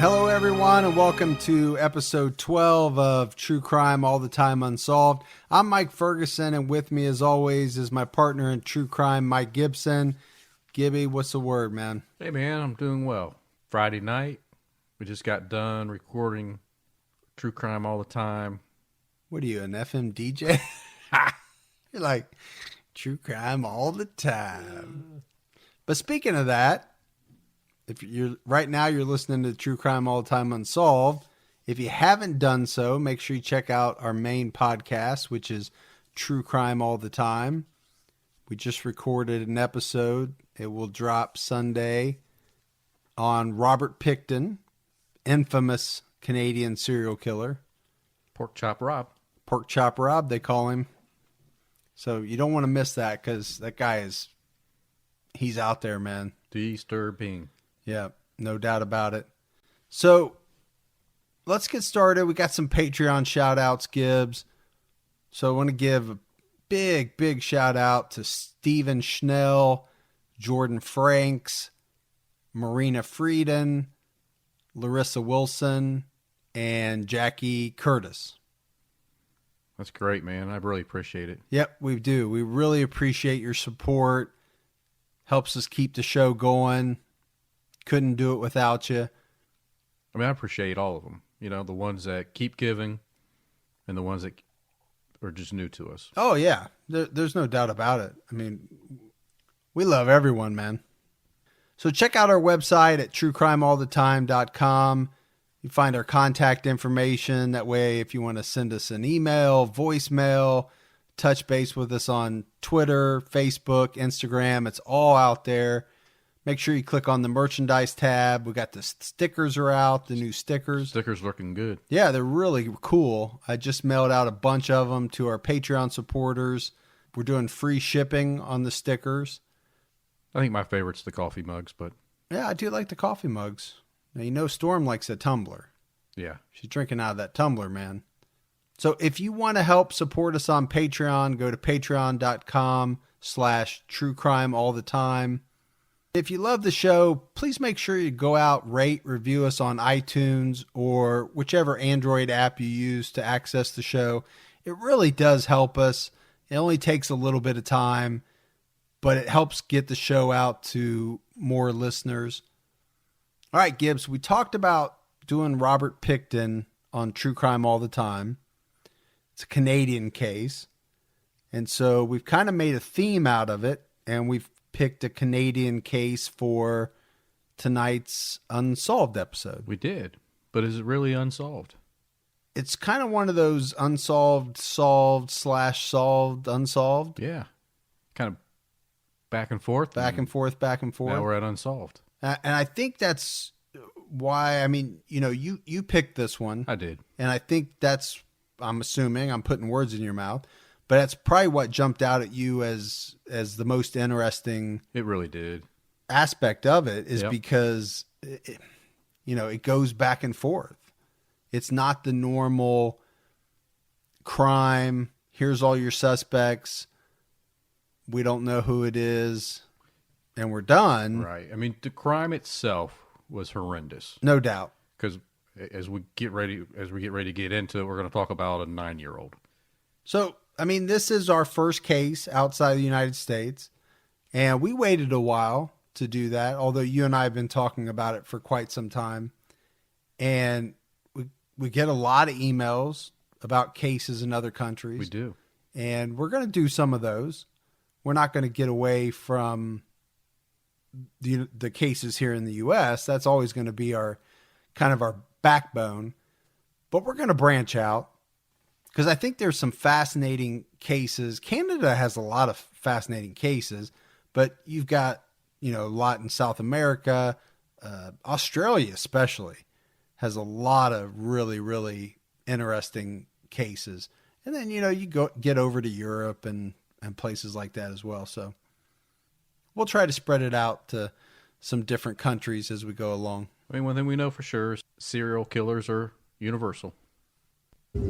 Hello, everyone, and welcome to episode 12 of True Crime All the Time Unsolved. I'm Mike Ferguson, and with me, as always, is my partner in True Crime, Mike Gibson. Gibby, what's the word, man? Hey, man, I'm doing well. Friday night, we just got done recording True Crime All the Time. What are you, an FM DJ? You're like, True Crime All the Time. But speaking of that, if you're right now, you're listening to True Crime All the Time Unsolved. If you haven't done so, make sure you check out our main podcast, which is True Crime All the Time. We just recorded an episode. It will drop Sunday on Robert Pickton, infamous Canadian serial killer. Pork Chop Rob. Pork Chop Rob, they call him. So you don't want to miss that because that guy he's out there, man. Disturbing. Yeah, no doubt about it. So let's get started. We got some Patreon shout outs, Gibbs. So I want to give a big shout out to Stephen Schnell, Jordan Franks, Marina Frieden, Larissa Wilson, and Jackie Curtis. That's great, man. I really appreciate it. Yep, we do. We really appreciate your support. Helps us keep the show going. Couldn't do it without you. I mean, I appreciate all of them. You know, the ones that keep giving and the ones that are just new to us. Oh, yeah. There's no doubt about it. I mean, we love everyone, man. So check out our website at truecrimeallthetime.com. You find our contact information. That way, if you want to send us an email, voicemail, touch base with us on Twitter, Facebook, Instagram, it's all out there. Make sure you click on the merchandise tab. We got the stickers are out, the new stickers. Stickers looking good. Yeah, they're really cool. I just mailed out a bunch of them to our Patreon supporters. We're doing free shipping on the stickers. I think my favorite's the coffee mugs, but... Yeah, I do like the coffee mugs. Now, you know Storm likes a tumbler. Yeah. She's drinking out of that tumbler, man. So if you want to help support us on Patreon, go to patreon.com/truecrimeallthetime. If you love the show, please make sure you go out, rate, review us on iTunes or whichever Android app you use to access the show. It really does help us. It only takes a little bit of time, but it helps get the show out to more listeners. All right, Gibbs, we talked about doing Robert Pickton on True Crime All the Time. It's a Canadian case. And so we've kind of made a theme out of it, and we've picked a Canadian case for tonight's Unsolved episode. We did, but is it really unsolved? It's kind of one of those unsolved, solved, /solved, unsolved. Yeah. Kind of back and forth. Back and forth. Now we're at unsolved. And I think that's why, I mean, you know, you picked this one. I did. And I think that's, I'm assuming, I'm putting words in your mouth, but that's probably what jumped out at you as the most interesting. It really did. Aspect of it is Yep. because, it goes back and forth. It's not the normal crime. Here's all your suspects. We don't know who it is, and we're done. Right. I mean, the crime itself was horrendous. No doubt. Because as we get ready to get into it, we're going to talk about a 9-year-old. So, I mean, this is our first case outside the United States, and we waited a while to do that, although you and I have been talking about it for quite some time. And we get a lot of emails about cases in other countries. We do. And we're going to do some of those. We're not going to get away from the cases here in the U.S. That's always going to be our backbone. But we're going to branch out because I think there's some fascinating cases. Canada has a lot of fascinating cases, but you've got, a lot in South America. Australia especially has a lot of really, really interesting cases. And then, you get over to Europe and places like that as well. So we'll try to spread it out to some different countries as we go along. I mean, one thing we know for sure is serial killers are universal.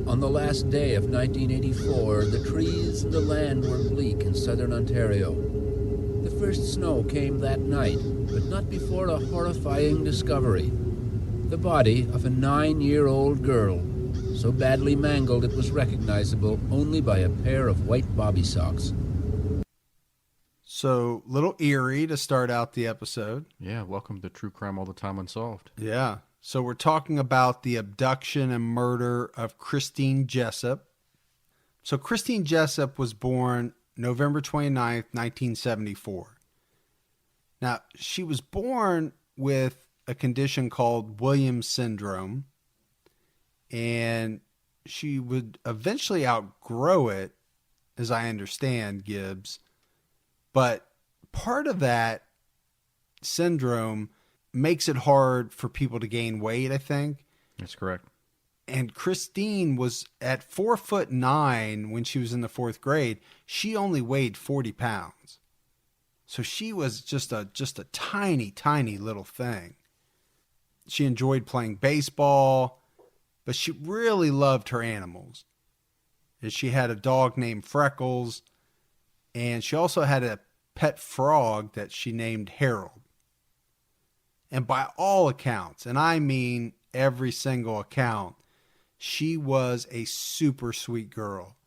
On the last day of 1984, the trees and the land were bleak in southern Ontario. The first snow came that night, but not before a horrifying discovery. The body of a 9-year-old girl, so badly mangled it was recognizable only by a pair of white bobby socks. So, little eerie to start out the episode. Yeah, welcome to True Crime All the Time Unsolved. Yeah. So, we're talking about the abduction and murder of Christine Jessop. So, Christine Jessop was born November 29th, 1974. Now, she was born with a condition called Williams syndrome, and she would eventually outgrow it, as I understand, Gibbs. But part of that syndrome makes it hard for people to gain weight, I think. That's correct. And Christine was at 4'9" when she was in the 4th grade. She only weighed 40 pounds. So she was just a tiny, tiny little thing. She enjoyed playing baseball, but she really loved her animals. And she had a dog named Freckles, and she also had a pet frog that she named Harold. And by all accounts, and I mean every single account, she was a super sweet girl.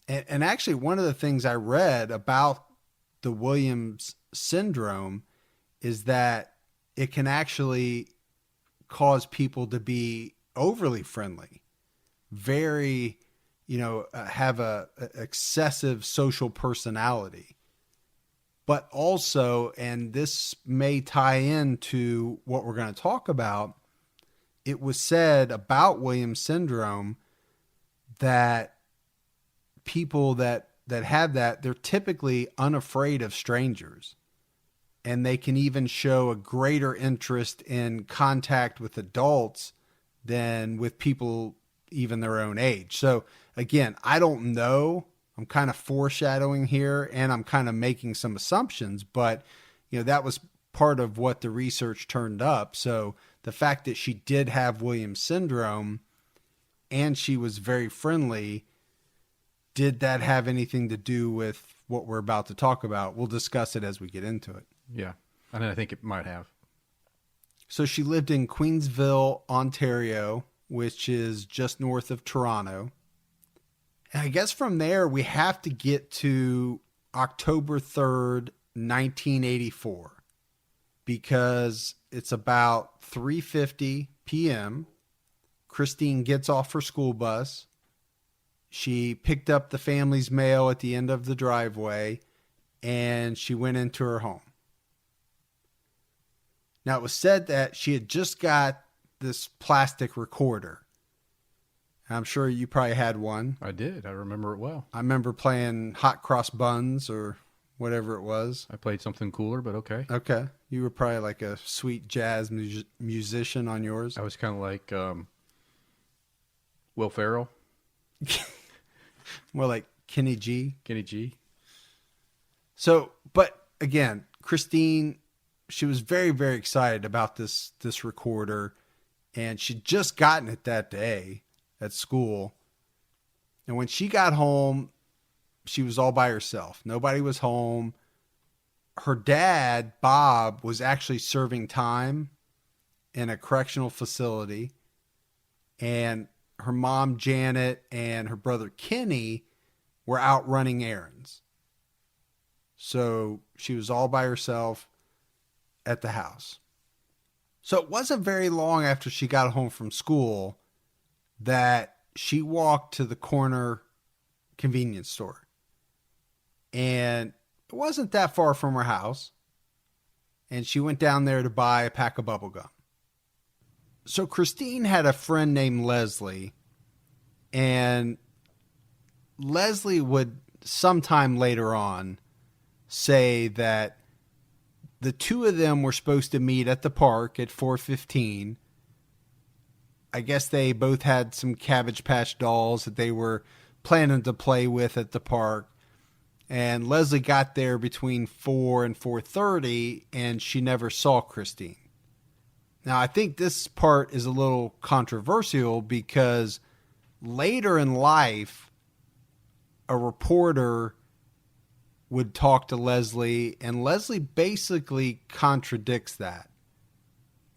And actually, one of the things I read about the Williams syndrome is that it can actually cause people to be overly friendly, very, have a excessive social personality. But also, and this may tie into what we're going to talk about, it was said about Williams syndrome that people that have that, they're typically unafraid of strangers. And they can even show a greater interest in contact with adults than with people even their own age. So again, I don't know. I'm kind of foreshadowing here, and I'm kind of making some assumptions, but that was part of what the research turned up. So the fact that she did have Williams syndrome and she was very friendly, did that have anything to do with what we're about to talk about? We'll discuss it as we get into it. Yeah, and I think it might have. So she lived in Queensville, Ontario, which is just north of Toronto. And I guess from there, we have to get to October 3rd, 1984, because it's about 3:50 p.m. Christine gets off her school bus. She picked up the family's mail at the end of the driveway, and she went into her home. Now, it was said that she had just got this plastic recorder. I'm sure you probably had one. I did. I remember it well. I remember playing Hot Cross Buns or whatever it was. I played something cooler, but okay. Okay. You were probably like a sweet jazz musician on yours. I was kind of like Will Ferrell. More like Kenny G. Kenny G. So, but again, Christine, she was very, very excited about this recorder, and she'd just gotten it that day at school. And when she got home, she was all by herself. Nobody was home. Her dad, Bob, was actually serving time in a correctional facility. And her mom, Janet, and her brother, Kenny, were out running errands. So she was all by herself at the house. So it wasn't very long after she got home from school that she walked to the corner convenience store. And it wasn't that far from her house. And she went down there to buy a pack of bubble gum. So Christine had a friend named Leslie. And Leslie would sometime later on say that the two of them were supposed to meet at the park at 4:15. I guess they both had some Cabbage Patch dolls that they were planning to play with at the park. And Leslie got there between 4 and 4:30, and she never saw Christine. Now, I think this part is a little controversial because later in life, a reporter would talk to Leslie, and Leslie basically contradicts that.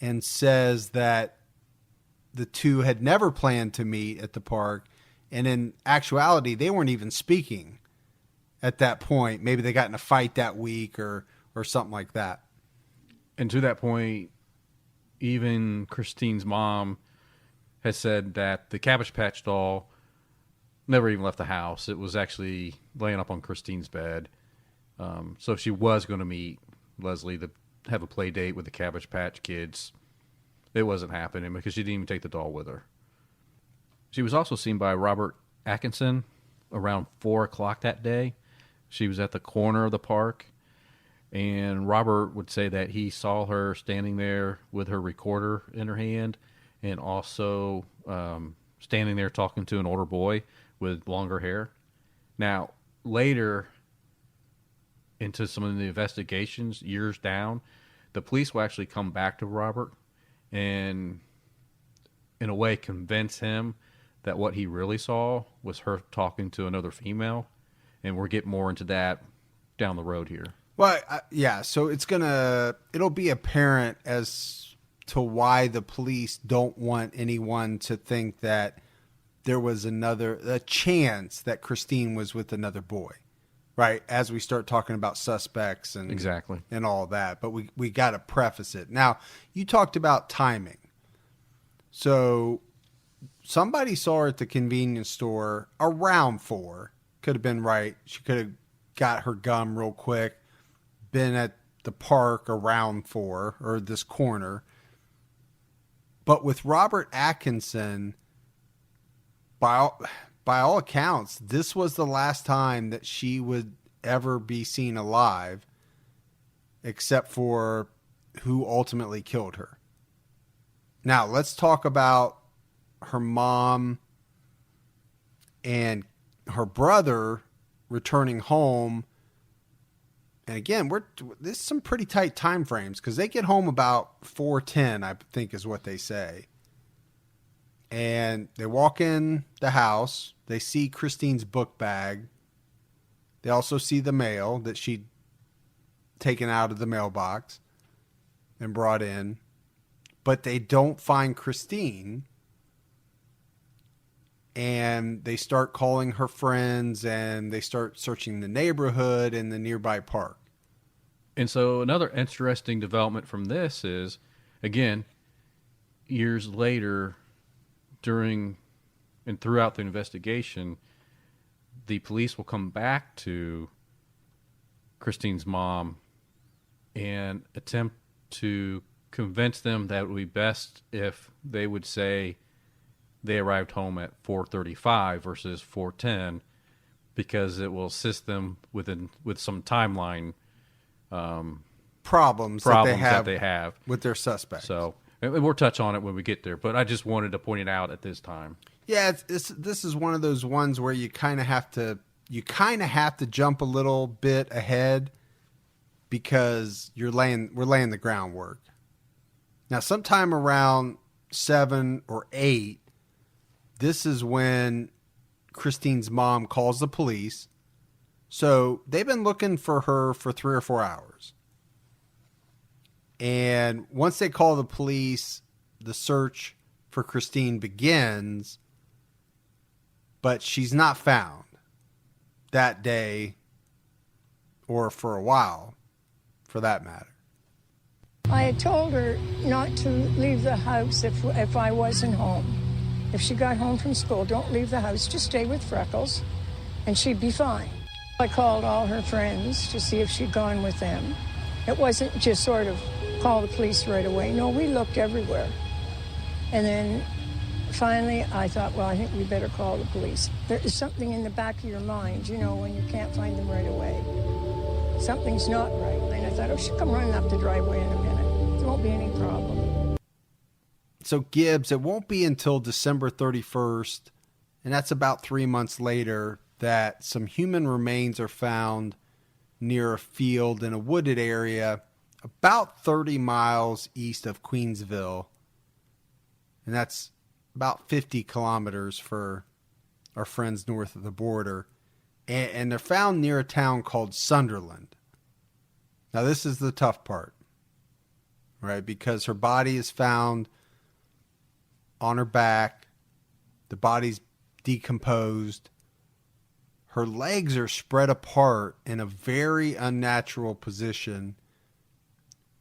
and says that the two had never planned to meet at the park. And in actuality, they weren't even speaking at that point. Maybe they got in a fight that week or something like that. And to that point, even Christine's mom has said that the Cabbage Patch doll never even left the house. It was actually laying up on Christine's bed. So if she was going to meet Leslie to have a play date with the Cabbage Patch kids, it wasn't happening because she didn't even take the doll with her. She was also seen by Robert Atkinson around 4 o'clock that day. She was at the corner of the park, and Robert would say that he saw her standing there with her recorder in her hand and also standing there talking to an older boy with longer hair. Now, later into some of the investigations, years down, the police will actually come back to Robert and, in a way, convince him that what he really saw was her talking to another female. And we'll get more into that down the road here. Well, yeah, so it'll be apparent as to why the police don't want anyone to think that there was a chance that Christine was with another boy, right? As we start talking about suspects and Exactly. and all that, but we got to preface it. Now, you talked about timing. So somebody saw her at the convenience store around 4. Could have been right. She could have got her gum real quick, been at the park around 4 or this corner. But with Robert Atkinson, by all accounts, this was the last time that she would ever be seen alive, except for who ultimately killed her. Now, let's talk about her mom and her brother returning home. And again, this is some pretty tight time frames because they get home about 4:10, I think is what they say. And they walk in the house. They see Christine's book bag. They also see the mail that she'd taken out of the mailbox and brought in. But they don't find Christine. And they start calling her friends and they start searching the neighborhood and the nearby park. And so another interesting development from this is, again, years later, during and throughout the investigation, the police will come back to Christine's mom and attempt to convince them that it would be best if they would say they arrived home at 4:35 versus 4:10, because it will assist them with some timeline problems that they have with their suspects. So, and we'll touch on it when we get there, but I just wanted to point it out at this time. Yeah, this is one of those ones where you kind of have to jump a little bit ahead because we're laying the groundwork. Now, sometime around 7 or 8, this is when Christine's mom calls the police. So they've been looking for her for 3 or 4 hours. And once they call the police, the search for Christine begins, but she's not found that day or for a while, for that matter. I had told her not to leave the house if I wasn't home. If she got home from school, don't leave the house, just stay with Freckles, and she'd be fine. I called all her friends to see if she'd gone with them. It wasn't just sort of call the police right away. No, we looked everywhere. And then finally I thought, well, I think we better call the police. There is something in the back of your mind, when you can't find them right away. Something's not right. And I thought, oh, she'll come running up the driveway in a minute. There won't be any problem. So Gibbs, it won't be until December 31st, and that's about 3 months later, that some human remains are found near a field in a wooded area about 30 miles east of Queensville. And that's about 50 kilometers for our friends north of the border. And they're found near a town called Sunderland. Now, this is the tough part. right? Because her body is found on her back. The body's decomposed. Her legs are spread apart in a very unnatural position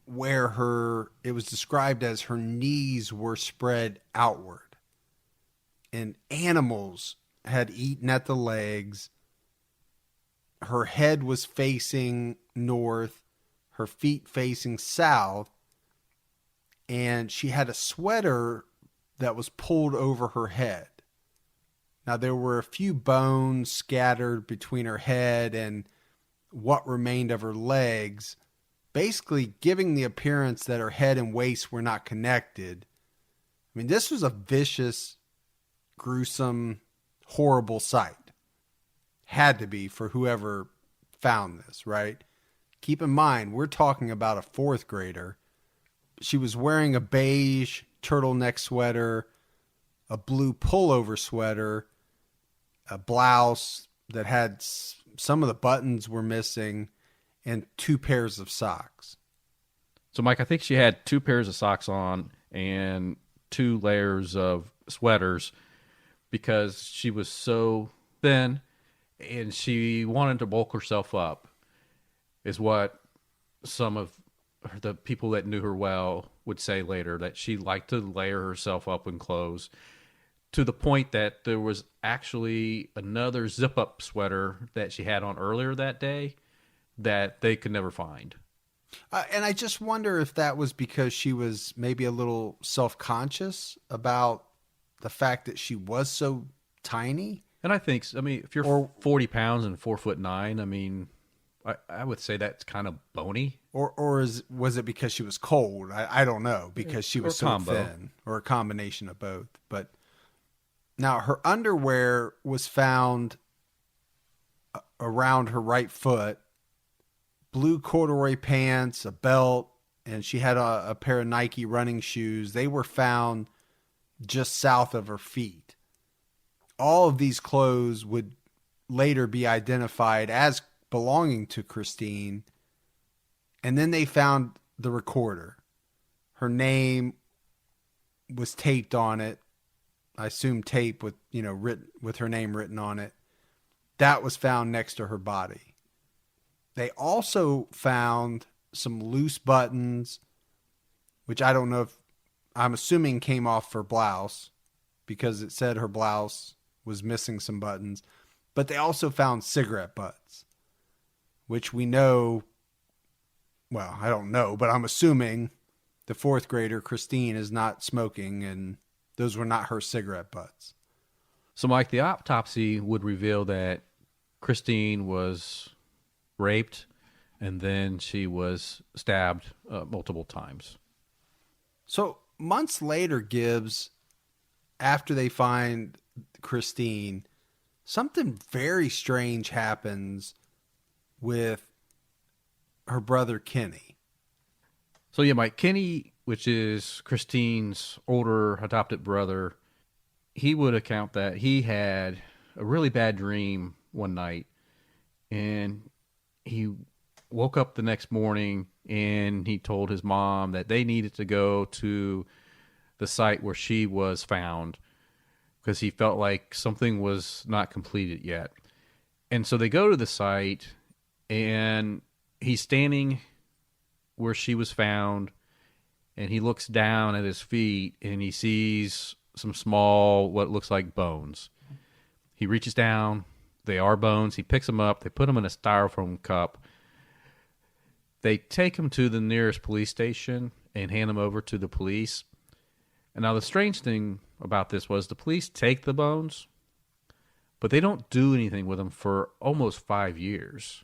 where it was described as her knees were spread outward. And animals had eaten at the legs. Her head was facing north, her feet facing south, and she had a sweater that was pulled over her head. Now, there were a few bones scattered between her head and what remained of her legs, basically giving the appearance that her head and waist were not connected. I mean, this was a vicious, gruesome, horrible sight. Had to be for whoever found this, right? Keep in mind, we're talking about a fourth grader. She was wearing a beige turtleneck sweater, a blue pullover sweater, a blouse that had some of the buttons were missing, and 2 pairs of socks. So, Mike, I think she had 2 pairs of socks on and 2 layers of sweaters because she was so thin and she wanted to bulk herself up, is what some of the people that knew her well would say later, that she liked to layer herself up in clothes, to the point that there was actually another zip-up sweater that she had on earlier that day that they could never find. And I just wonder if that was because she was maybe a little self-conscious about the fact that she was so tiny. And I think, I mean, if you're 40 pounds and 4'9", I mean, I would say that's kind of bony. Or was it because she was cold? I don't know, because she was so thin, or a combination of both. But now her underwear was found around her right foot, blue corduroy pants, a belt, and she had a pair of Nike running shoes. They were found just south of her feet. All of these clothes would later be identified as belonging to Christine. And then they found the recorder. Her name was taped on it. I assume tape with, written with her name written on it. That was found next to her body. They also found some loose buttons, which I don't know if, I'm assuming came off her blouse, because it said her blouse was missing some buttons. But they also found cigarette butts, which we know, well, I don't know, but I'm assuming the fourth grader, Christine, is not smoking, and those were not her cigarette butts. So, Mike, the autopsy would reveal that Christine was raped and then she was stabbed multiple times. So, months later, Gibbs, after they find Christine, something very strange happens with her brother Kenny. So yeah, Mike, Kenny, which is Christine's older adopted brother, he would account that he had a really bad dream one night, and he woke up the next morning and he told his mom that they needed to go to the site where she was found because he felt like something was not completed yet. And so they go to the site, and he's standing where she was found, and he looks down at his feet and he sees some small, what looks like bones. He reaches down. They are bones. He picks them up. They put them in a styrofoam cup. They take him to the nearest police station and hand him over to the police. And now the strange thing about this was the police take the bones, but they don't do anything with them for almost 5 years.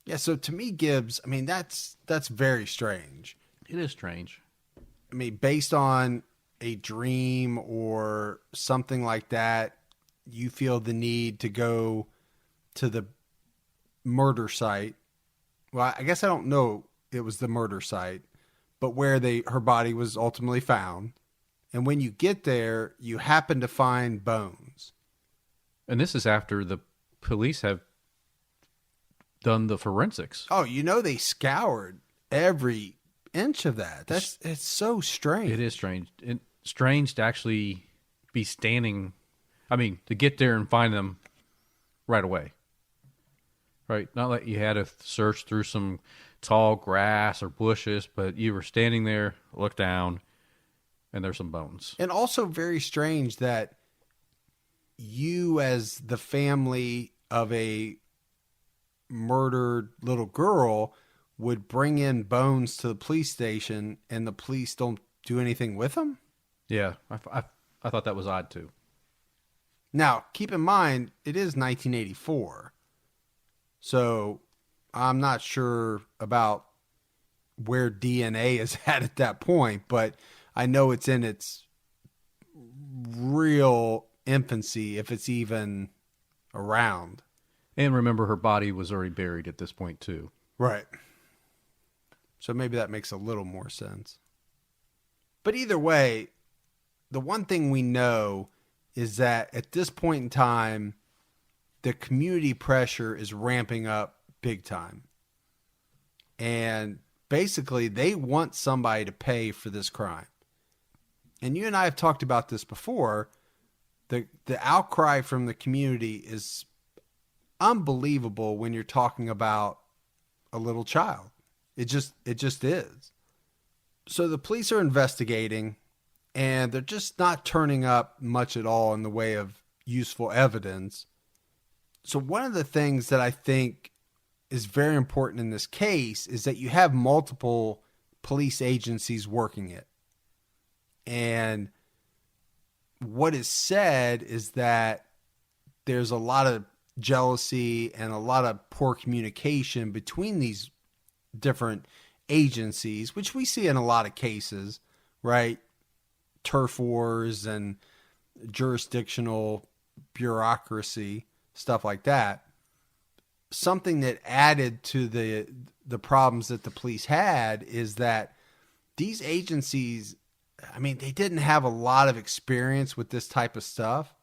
Yeah, so to me, Gibbs, I mean, that's very strange. It is strange. I mean, based on a dream or something like that, you feel the need to go to the murder site. Well, I guess I don't know it was the murder site, but where her body was ultimately found. And when you get there, you happen to find bones. And this is after the police have done the forensics. Oh, they scoured every inch of that. It's so strange. It is strange. It's strange to actually be standing. I mean, to get there and find them right away. Right? Not like you had to search through some tall grass or bushes, but you were standing there, look down, and there's some bones. And also very strange that you, as the family of a murdered little girl, would bring in bones to the police station and the police don't do anything with them? Yeah, I thought that was odd too. Now, keep in mind, it is 1984. So I'm not sure about where DNA is at that point, but I know it's in its real infancy, if it's even around. And remember, her body was already buried at this point too. Right. So maybe that makes a little more sense. But either way, the one thing we know is that at this point in time, the community pressure is ramping up big time. And basically, they want somebody to pay for this crime. And you and I have talked about this before. The outcry from the community is unbelievable when you're talking about a little child. It just is. So the police are investigating, and they're just not turning up much at all in the way of useful evidence. So one of the things that I think is very important in this case is that you have multiple police agencies working it. And what is said is that there's a lot of jealousy and a lot of poor communication between these different agencies, which we see in a lot of cases, right? Turf wars and jurisdictional bureaucracy, stuff like that. Something that added to the problems that the police had is that these agencies, I mean, they didn't have a lot of experience with this type of stuff.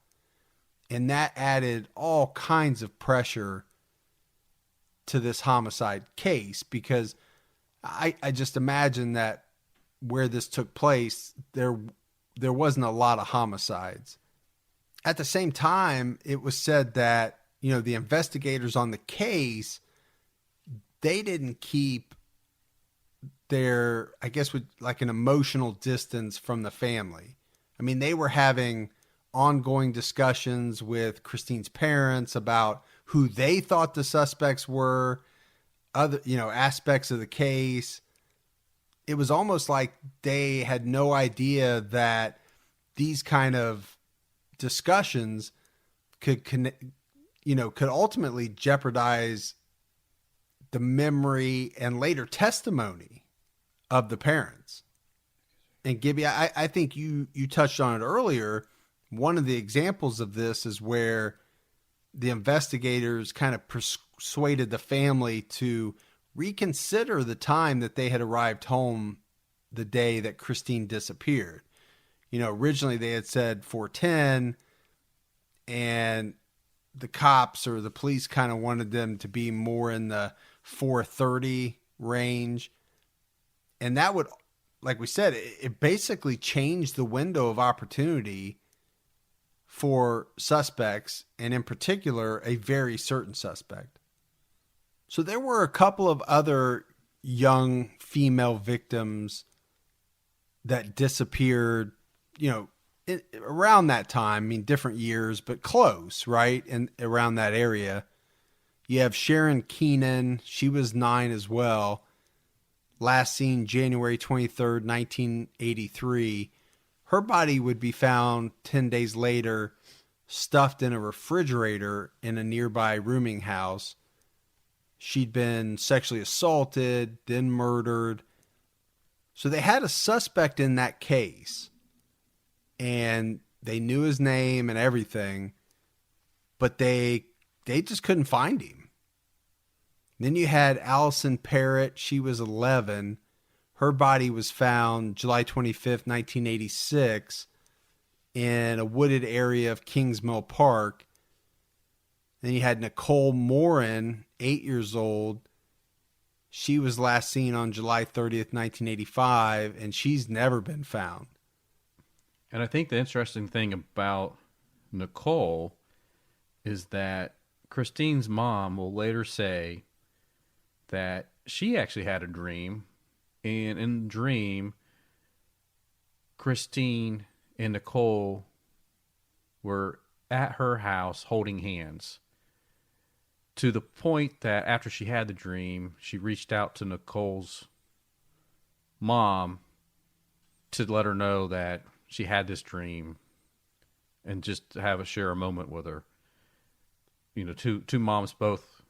And that added all kinds of pressure to this homicide case, because I just imagine that where this took place, there wasn't a lot of homicides. At the same time, it was said that, you know, the investigators on the case, they didn't keep their, I guess, with like an emotional distance from the family. I mean, they were having ongoing discussions with Christine's parents about who they thought the suspects were, other, you know, aspects of the case. It was almost like they had no idea that these kind of discussions could ultimately jeopardize the memory and later testimony of the parents. And Gibby, I think you touched on it earlier. One of the examples of this is where the investigators kind of persuaded the family to reconsider the time that they had arrived home the day that Christine disappeared. You know, originally they had said 4:10, and the cops or the police kind of wanted them to be more in the 4:30 range. And that would, like we said, it basically changed the window of opportunity for suspects, and in particular, a very certain suspect. So there were a couple of other young female victims that disappeared, you know, around that time. I mean, different years, but close, right? And around that area. You have Sharon Keenan. She was 9 as well. Last seen January 23rd, 1983. Her body would be found 10 days later, stuffed in a refrigerator in a nearby rooming house. She'd been sexually assaulted, then murdered. So they had a suspect in that case, and they knew his name and everything, but they just couldn't find him. Then you had Allison Parrott. She was 11. Her body was found July 25th, 1986 in a wooded area of Kings Mill Park. Then you had Nicole Morin, 8 years old. She was last seen on July 30th, 1985, and she's never been found. And I think the interesting thing about Nicole is that Christine's mom will later say that she actually had a dream, and in the dream, Christine and Nicole were at her house holding hands, to the point that after she had the dream, she reached out to Nicole's mom to let her know that she had this dream and just share a moment with her. You know, two moms both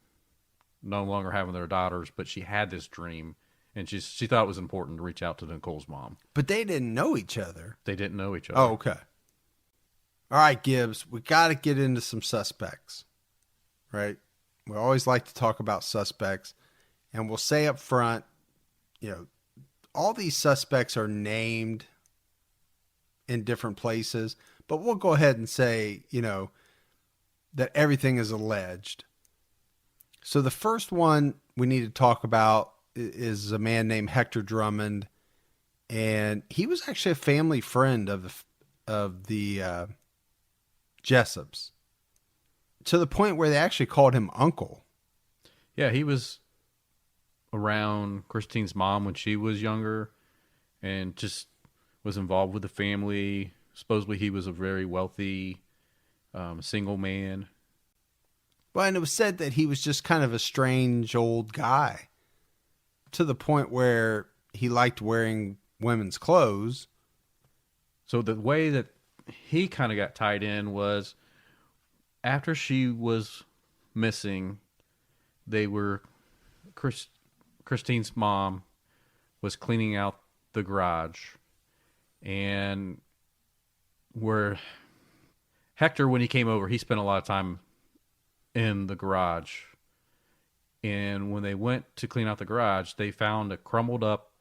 no longer having their daughters, but she had this dream, and she thought it was important to reach out to Nicole's mom. But they didn't know each other. They didn't know each other. Oh, okay. All right, Gibbs, we got to get into some suspects, right? We always like to talk about suspects, and we'll say up front, you know, all these suspects are named in different places, but we'll go ahead and say, you know, that everything is alleged. So the first one we need to talk about is a man named Hector Drummond, and he was actually a family friend of the Jessops, to the point where they actually called him Uncle. Yeah, he was around Christine's mom when she was younger, and just was involved with the family. Supposedly he was a very wealthy single man. Well, and it was said that he was just kind of a strange old guy, to the point where he liked wearing women's clothes. So the way that he kind of got tied in was after she was missing, Christine's mom was cleaning out the garage, and where Hector, when he came over, he spent a lot of time in the garage. And when they went to clean out the garage, they found a crumbled up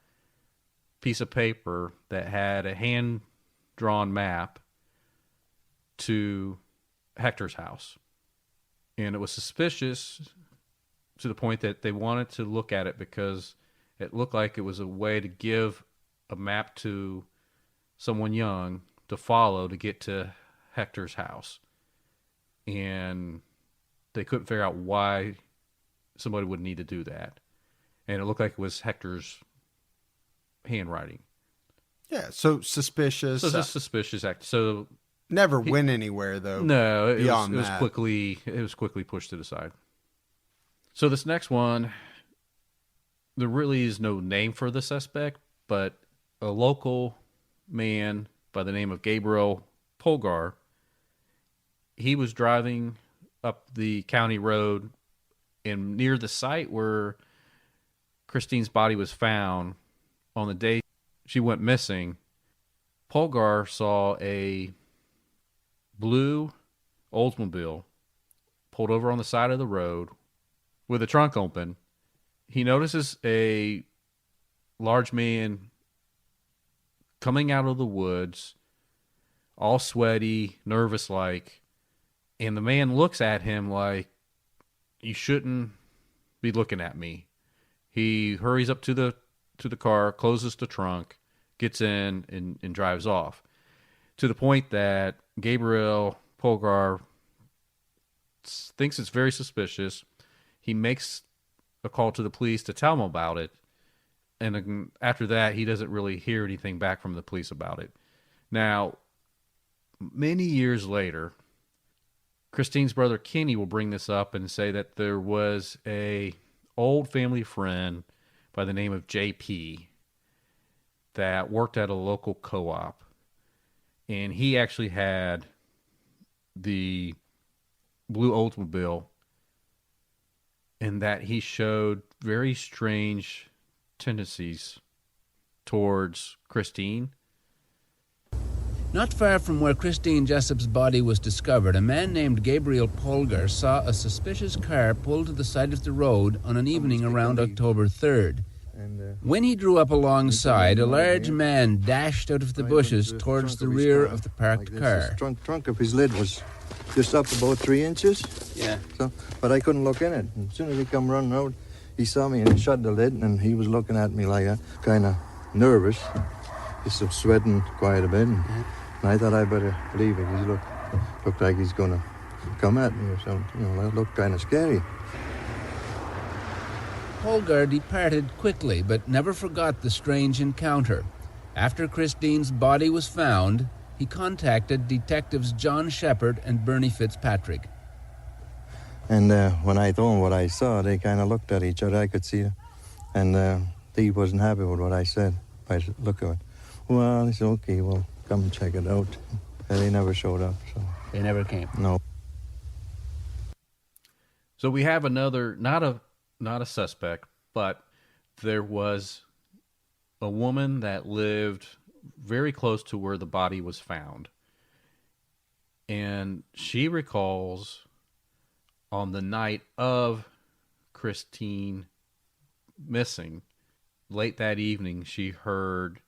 piece of paper that had a hand-drawn map to Hector's house. And it was suspicious to the point that they wanted to look at it because it looked like it was a way to give a map to someone young to follow to get to Hector's house. And they couldn't figure out why somebody would need to do that. And it looked like it was Hector's handwriting. Yeah, so suspicious. So just suspicious act. So never went anywhere though. No, it was that. quickly pushed to the side. So this next one, there really is no name for the suspect, but a local man by the name of Gabriel Polgar, he was driving up the county road, and near the site where Christine's body was found on the day she went missing, Polgar saw a blue Oldsmobile pulled over on the side of the road with the trunk open. He notices a large man coming out of the woods, all sweaty, nervous-like, and the man looks at him like, "You shouldn't be looking at me." He hurries up to the car, closes the trunk, gets in, and drives off, to the point that Gabriel Polgar thinks it's very suspicious. He makes a call to the police to tell him about it, and after that, he doesn't really hear anything back from the police about it. Now, many years later, Christine's brother Kenny will bring this up and say that there was a old family friend by the name of JP that worked at a local co-op, and he actually had the blue Oldsmobile, and that he showed very strange tendencies towards Christine. Not far from where Christine Jessop's body was discovered, a man named Gabriel Polgar saw a suspicious car pull to the side of the road on an evening around October 3rd. When he drew up alongside, a large man dashed out of the bushes towards the rear of the parked car. The trunk of his lid was just up about 3 inches. Yeah. So, but I couldn't look in it. And as soon as he come running out, he saw me and he shut the lid, and he was looking at me like kind of nervous. He's sweating quite a bit, and I thought I better leave it. He looked like he's going to come at me or something. You know, that looked kind of scary. Polgar departed quickly, but never forgot the strange encounter. After Christine's body was found, he contacted detectives John Shepard and Bernie Fitzpatrick. And when I told them what I saw, they kind of looked at each other. I could see it. And he wasn't happy with what I said. I said, look at it. Well, he said, okay, well, come and check it out. And they never showed up. So They never came. no. So we have another, not a suspect, but there was a woman that lived very close to where the body was found. And she recalls on the night of Christine missing, late that evening, she heard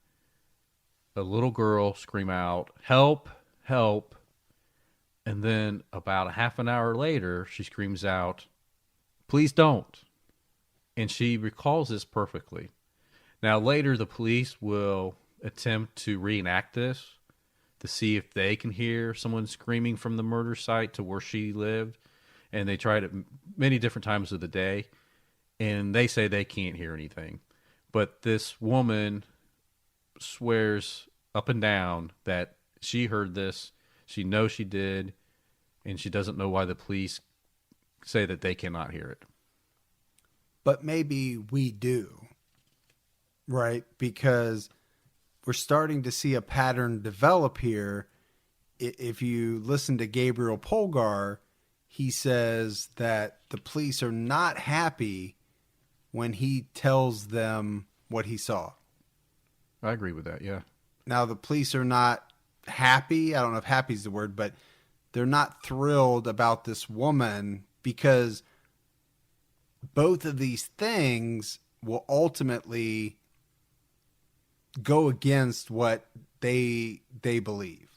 a little girl scream out, "Help, help." And then about a half an hour later, she screams out, "Please don't." And she recalls this perfectly. Now, later, the police will attempt to reenact this to see if they can hear someone screaming from the murder site to where she lived. And they tried it many different times of the day. And they say they can't hear anything. But this woman swears up and down that she heard this. She knows she did. And she doesn't know why the police say that they cannot hear it. But maybe we do, right? Because we're starting to see a pattern develop here. If you listen to Gabriel Polgar, he says that the police are not happy when he tells them what he saw. I agree with that, yeah. Now, the police are not happy. I don't know if happy is the word, but they're not thrilled about this woman because both of these things will ultimately go against what they believe.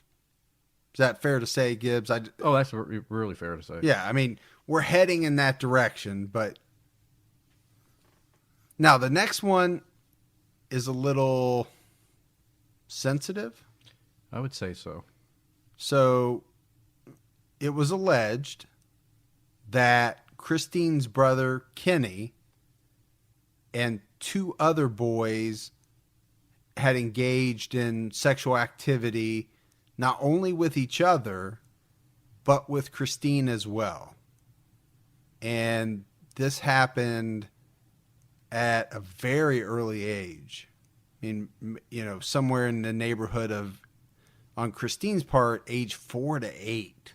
Is that fair to say, Gibbs? Oh, that's really fair to say. Yeah, I mean, we're heading in that direction, but now the next one is a little sensitive. I would say so. So it was alleged that Christine's brother, Kenny, and two other boys had engaged in sexual activity, not only with each other, but with Christine as well. And this happened at a very early age. I mean, you know, somewhere in the neighborhood of, on Christine's part, age 4 to 8.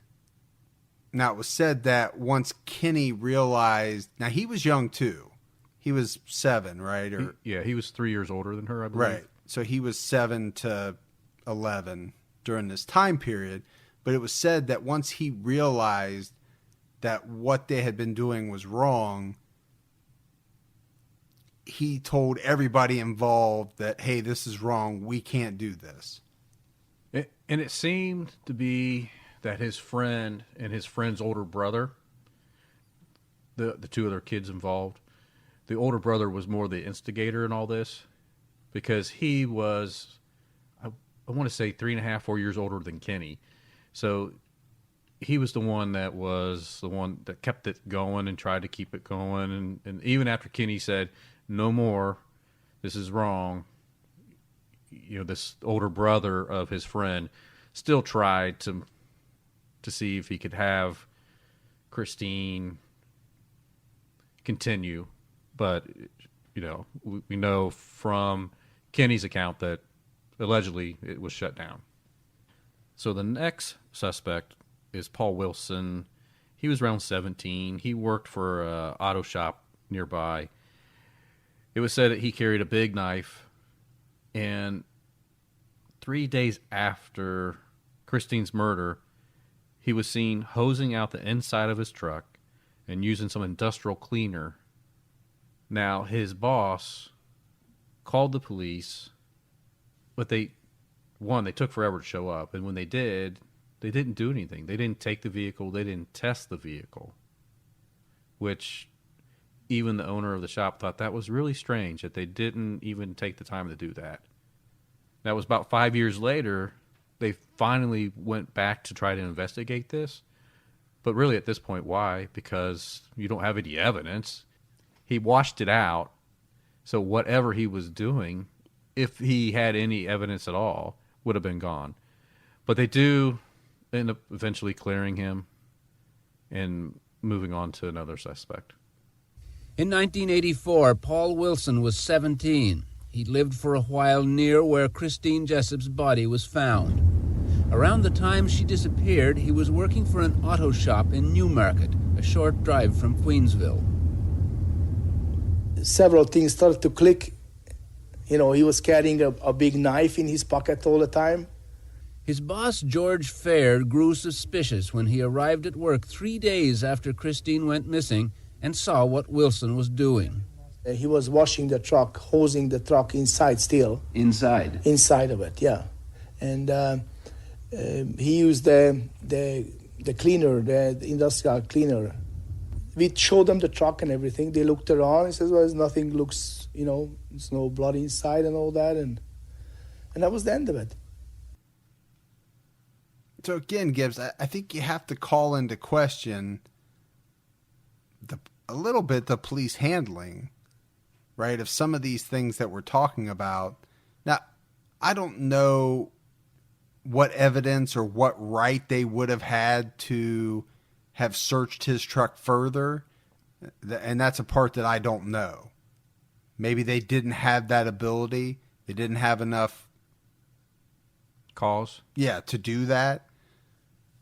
Now, it was said that once Kenny realized, now he was young too. He was 7, right? He was 3 years older than her, I believe. Right. So he was 7 to 11 during this time period. But it was said that once he realized that what they had been doing was wrong, he told everybody involved that, hey, this is wrong. We can't do this. And it seemed to be that his friend and his friend's older brother, the two other kids involved, the older brother was more the instigator in all this because he was, I want to say 3.5, 4 years older than Kenny. So he was the one that kept it going and tried to keep it going. And even after Kenny said, no more, this is wrong, you know, this older brother of his friend still tried to see if he could have Christine continue. But, you know, we know from Kenny's account that allegedly it was shut down. So the next suspect is Paul Wilson. He was around 17. He worked for an auto shop nearby. It was said that he carried a big knife, and 3 days after Christine's murder, he was seen hosing out the inside of his truck and using some industrial cleaner. Now, his boss called the police, but they took forever to show up, and when they did, they didn't do anything. They didn't take the vehicle. They didn't test the vehicle, which even the owner of the shop thought that was really strange that they didn't even take the time to do that. That was about 5 years later, they finally went back to try to investigate this. But really at this point, why? Because you don't have any evidence. He washed it out. So whatever he was doing, if he had any evidence at all, would have been gone. But they do end up eventually clearing him and moving on to another suspect. In 1984, Paul Wilson was 17. He lived for a while near where Christine Jessop's body was found. Around the time she disappeared, he was working for an auto shop in Newmarket, a short drive from Queensville. Several things started to click. He was carrying a big knife in his pocket all the time. His boss, George Fair, grew suspicious when he arrived at work 3 days after Christine went missing and saw what Wilson was doing. He was washing the truck, hosing the truck inside still. Inside? Inside of it, yeah. And he used the cleaner, the industrial cleaner. We showed them the truck and everything. They looked around and says, well, nothing looks, there's no blood inside and all that. And that was the end of it. So again, Gibbs, I think you have to call into question a little bit the police handling, right, of some of these things that we're talking about. Now, I don't know what evidence or what right they would have had to have searched his truck further, and that's a part that I don't know. Maybe they didn't have that ability. They didn't have enough Calls? Yeah, to do that.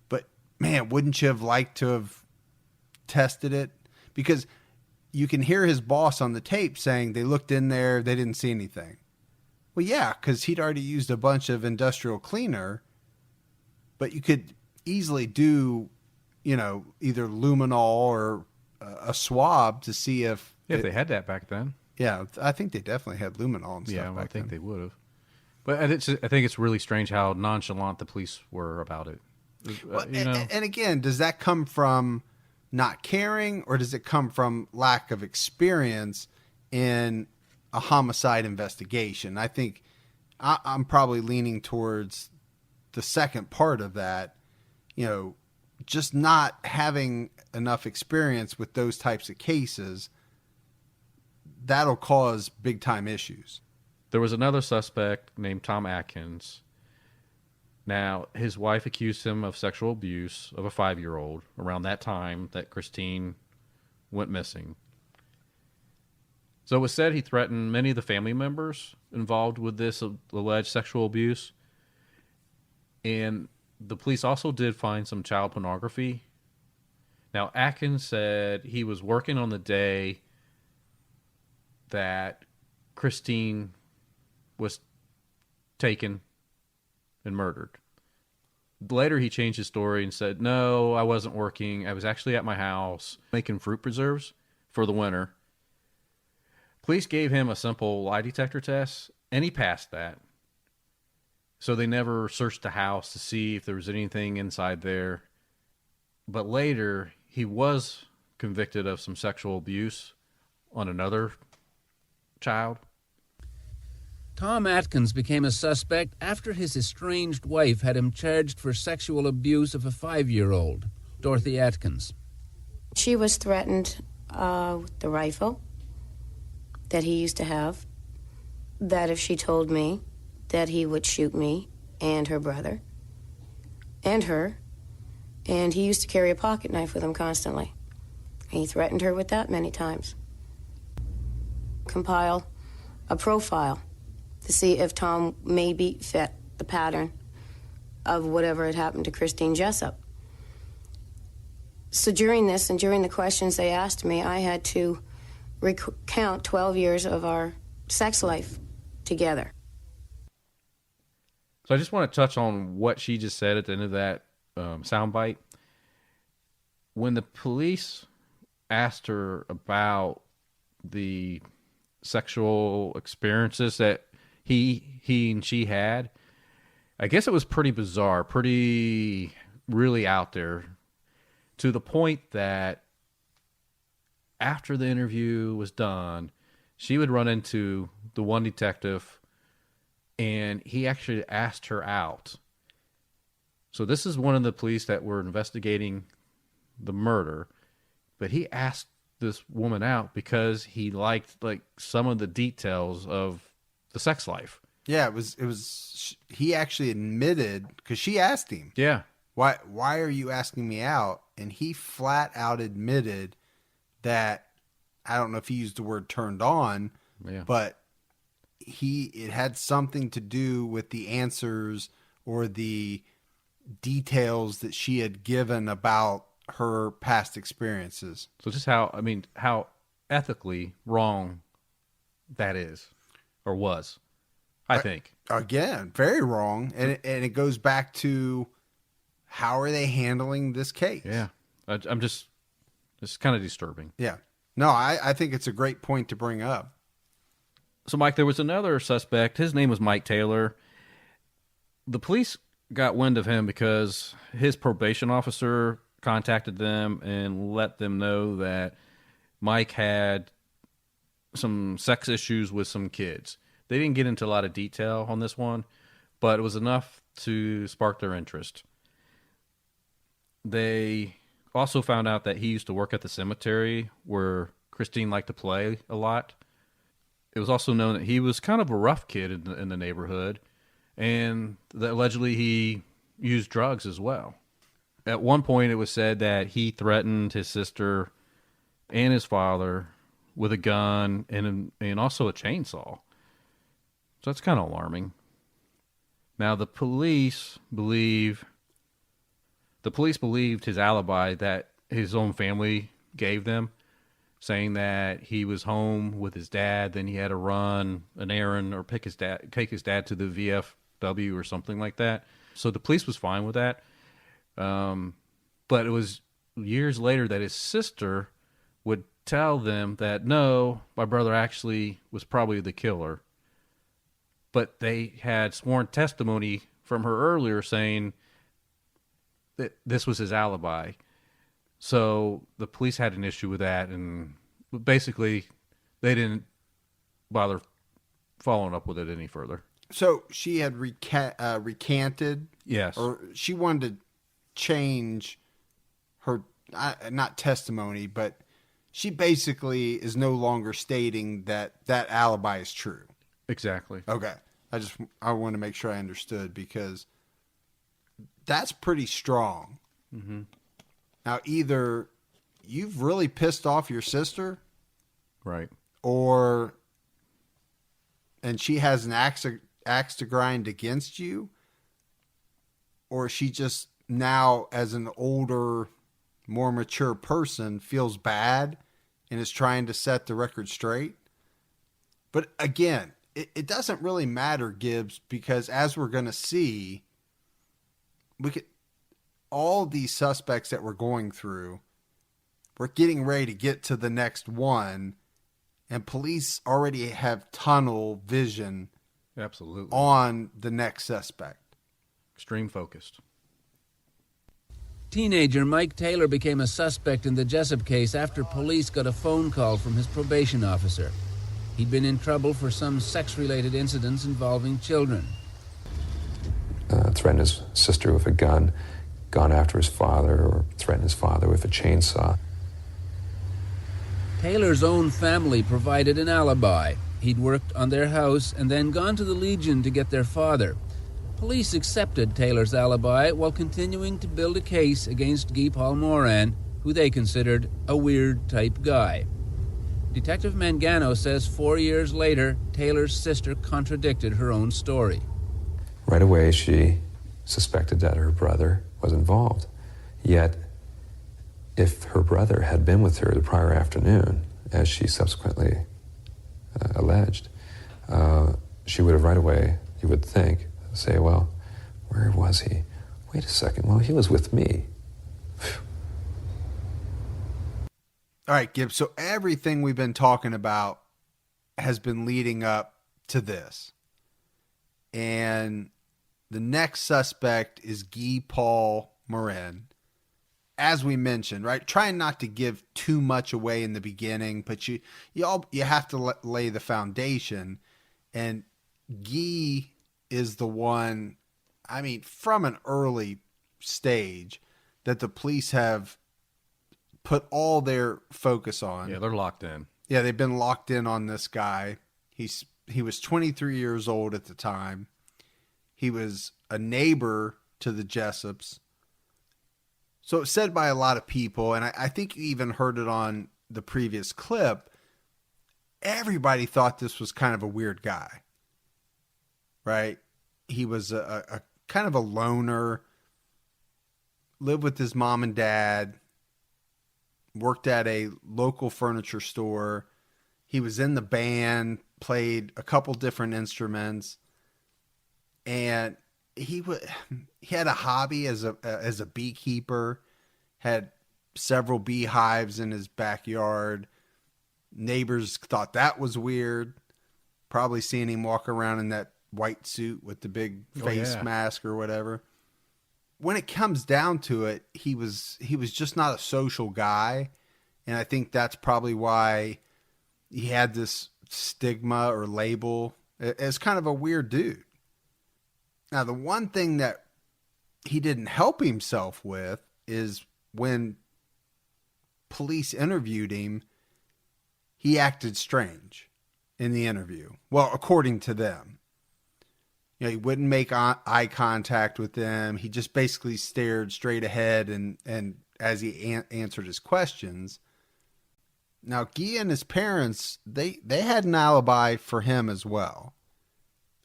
But, man, wouldn't you have liked to have tested it? Because you can hear his boss on the tape saying they looked in there, they didn't see anything. Well, yeah, because he'd already used a bunch of industrial cleaner, but you could easily do, either luminol or a swab to see if... Yeah, if they had that back then. Yeah, I think they definitely had luminol and stuff Yeah, well, I back think then. they would have. But I think it's really strange how nonchalant the police were about it. Well, and again, does that come from not caring, or does it come from lack of experience in a homicide investigation? I think I'm probably leaning towards the second part of that, just not having enough experience with those types of cases. That'll cause big time issues. There was another suspect named Tom Atkins. Now, his wife accused him of sexual abuse of a 5-year-old around that time that Christine went missing. So it was said he threatened many of the family members involved with this alleged sexual abuse. And the police also did find some child pornography. Now, Atkins said he was working on the day that Christine was taken and murdered. Later, he changed his story and said, no, I wasn't working. I was actually at my house making fruit preserves for the winter. Police gave him a simple lie detector test, and he passed that. So they never searched the house to see if there was anything inside there. But later, he was convicted of some sexual abuse on another child. Tom Atkins became a suspect after his estranged wife had him charged for sexual abuse of a 5-year-old, Dorothy Atkins. She was threatened with the rifle that he used to have, that if she told me that he would shoot me and her brother and her, and he used to carry a pocket knife with him constantly. He threatened her with that many times. Compile a profile to see if Tom maybe fit the pattern of whatever had happened to Christine Jessop. So during this and during the questions they asked me, I had to recount 12 years of our sex life together. So I just want to touch on what she just said at the end of that soundbite. When the police asked her about the sexual experiences that he and she had, I guess it was pretty bizarre, really out there, to the point that after the interview was done, she would run into the one detective, and he actually asked her out. So this is one of the police that were investigating the murder, but he asked this woman out because he liked like some of the details of the sex life. Yeah, he actually admitted, because she asked him, Yeah. why are you asking me out? And he flat out admitted that, I don't know if he used the word turned on, Yeah. but it had something to do with the answers or the details that she had given about her past experiences. So just how ethically wrong that is or was, I think. Again, very wrong. And it goes back to, how are they handling this case? Yeah. I'm just, it's kind of disturbing. Yeah. No, I think it's a great point to bring up. So, Mike, there was another suspect. His name was Mike Taylor. The police got wind of him because his probation officer contacted them and let them know that Mike had some sex issues with some kids. They didn't get into a lot of detail on this one, but it was enough to spark their interest. They also found out that he used to work at the cemetery where Christine liked to play a lot. It was also known that he was kind of a rough kid in the neighborhood, and that allegedly he used drugs as well. At one point, it was said that he threatened his sister and his father with a gun and also a chainsaw. So that's kind of alarming. Now, the police believed his alibi that his own family gave them, saying that he was home with his dad, then he had to run an errand or take his dad to the VFW or something like that. So the police was fine with that. But it was years later that his sister would tell them that, no, my brother actually was probably the killer. But they had sworn testimony from her earlier saying that this was his alibi. So the police had an issue with that, and basically they didn't bother following up with it any further. So she had recanted? Yes. Or she wanted to change her, not testimony, but she basically is no longer stating that alibi is true. Exactly. Okay. I want to make sure I understood, because that's pretty strong. Mm-hmm. Now, either you've really pissed off your sister, right, and she has an axe to grind against you, or she just now, as an older, more mature person, feels bad and is trying to set the record straight. But again, it doesn't really matter, Gibbs, because as we're going to see, all these suspects that we're going through, we're getting ready to get to the next one, and police already have tunnel vision. Absolutely. On the next suspect. Extreme focused. Teenager Mike Taylor became a suspect in the Jessop case after police got a phone call from his probation officer. He'd been in trouble for some sex-related incidents involving children. Threatened his sister with a gun, gone after his father, or threatened his father with a chainsaw. Taylor's own family provided an alibi. He'd worked on their house and then gone to the Legion to get their father. Police accepted Taylor's alibi while continuing to build a case against Guy Paul Moran, who they considered a weird-type guy. Detective Mangano says 4 years later, Taylor's sister contradicted her own story. Right away, she suspected that her brother was involved. Yet, if her brother had been with her the prior afternoon, as she subsequently alleged, she would have right away, you would think, say, well, where was he? Wait a second, well, he was with me. All right, Gibbs, so everything we've been talking about has been leading up to this. And the next suspect is Guy Paul Moran. as we mentioned, right, trying not to give too much away in the beginning, but you have to lay the foundation. And Guy is the one, I mean, from an early stage that the police have put all their focus on. Yeah, they're locked in. Yeah, they've been locked in on this guy. He was 23 years old at the time. He was a neighbor to the Jessops. So it's said by a lot of people, and I think you even heard it on the previous clip, everybody thought this was kind of a weird guy, right? He was a kind of a loner, lived with his mom and dad, worked at a local furniture store. He was in the band, played a couple different instruments, and he had a hobby as a beekeeper, had several beehives in his backyard. Neighbors thought that was weird, probably seeing him walk around in that white suit with the big face mask or whatever. When it comes down to it, he was just not a social guy, and I think that's probably why he had this stigma or label as kind of a weird dude. Now, the one thing that he didn't help himself with is when police interviewed him, he acted strange in the interview. Well, according to them. You know, he wouldn't make eye contact with them. He just basically stared straight ahead and as he answered his questions. Now, Guy and his parents, they had an alibi for him as well.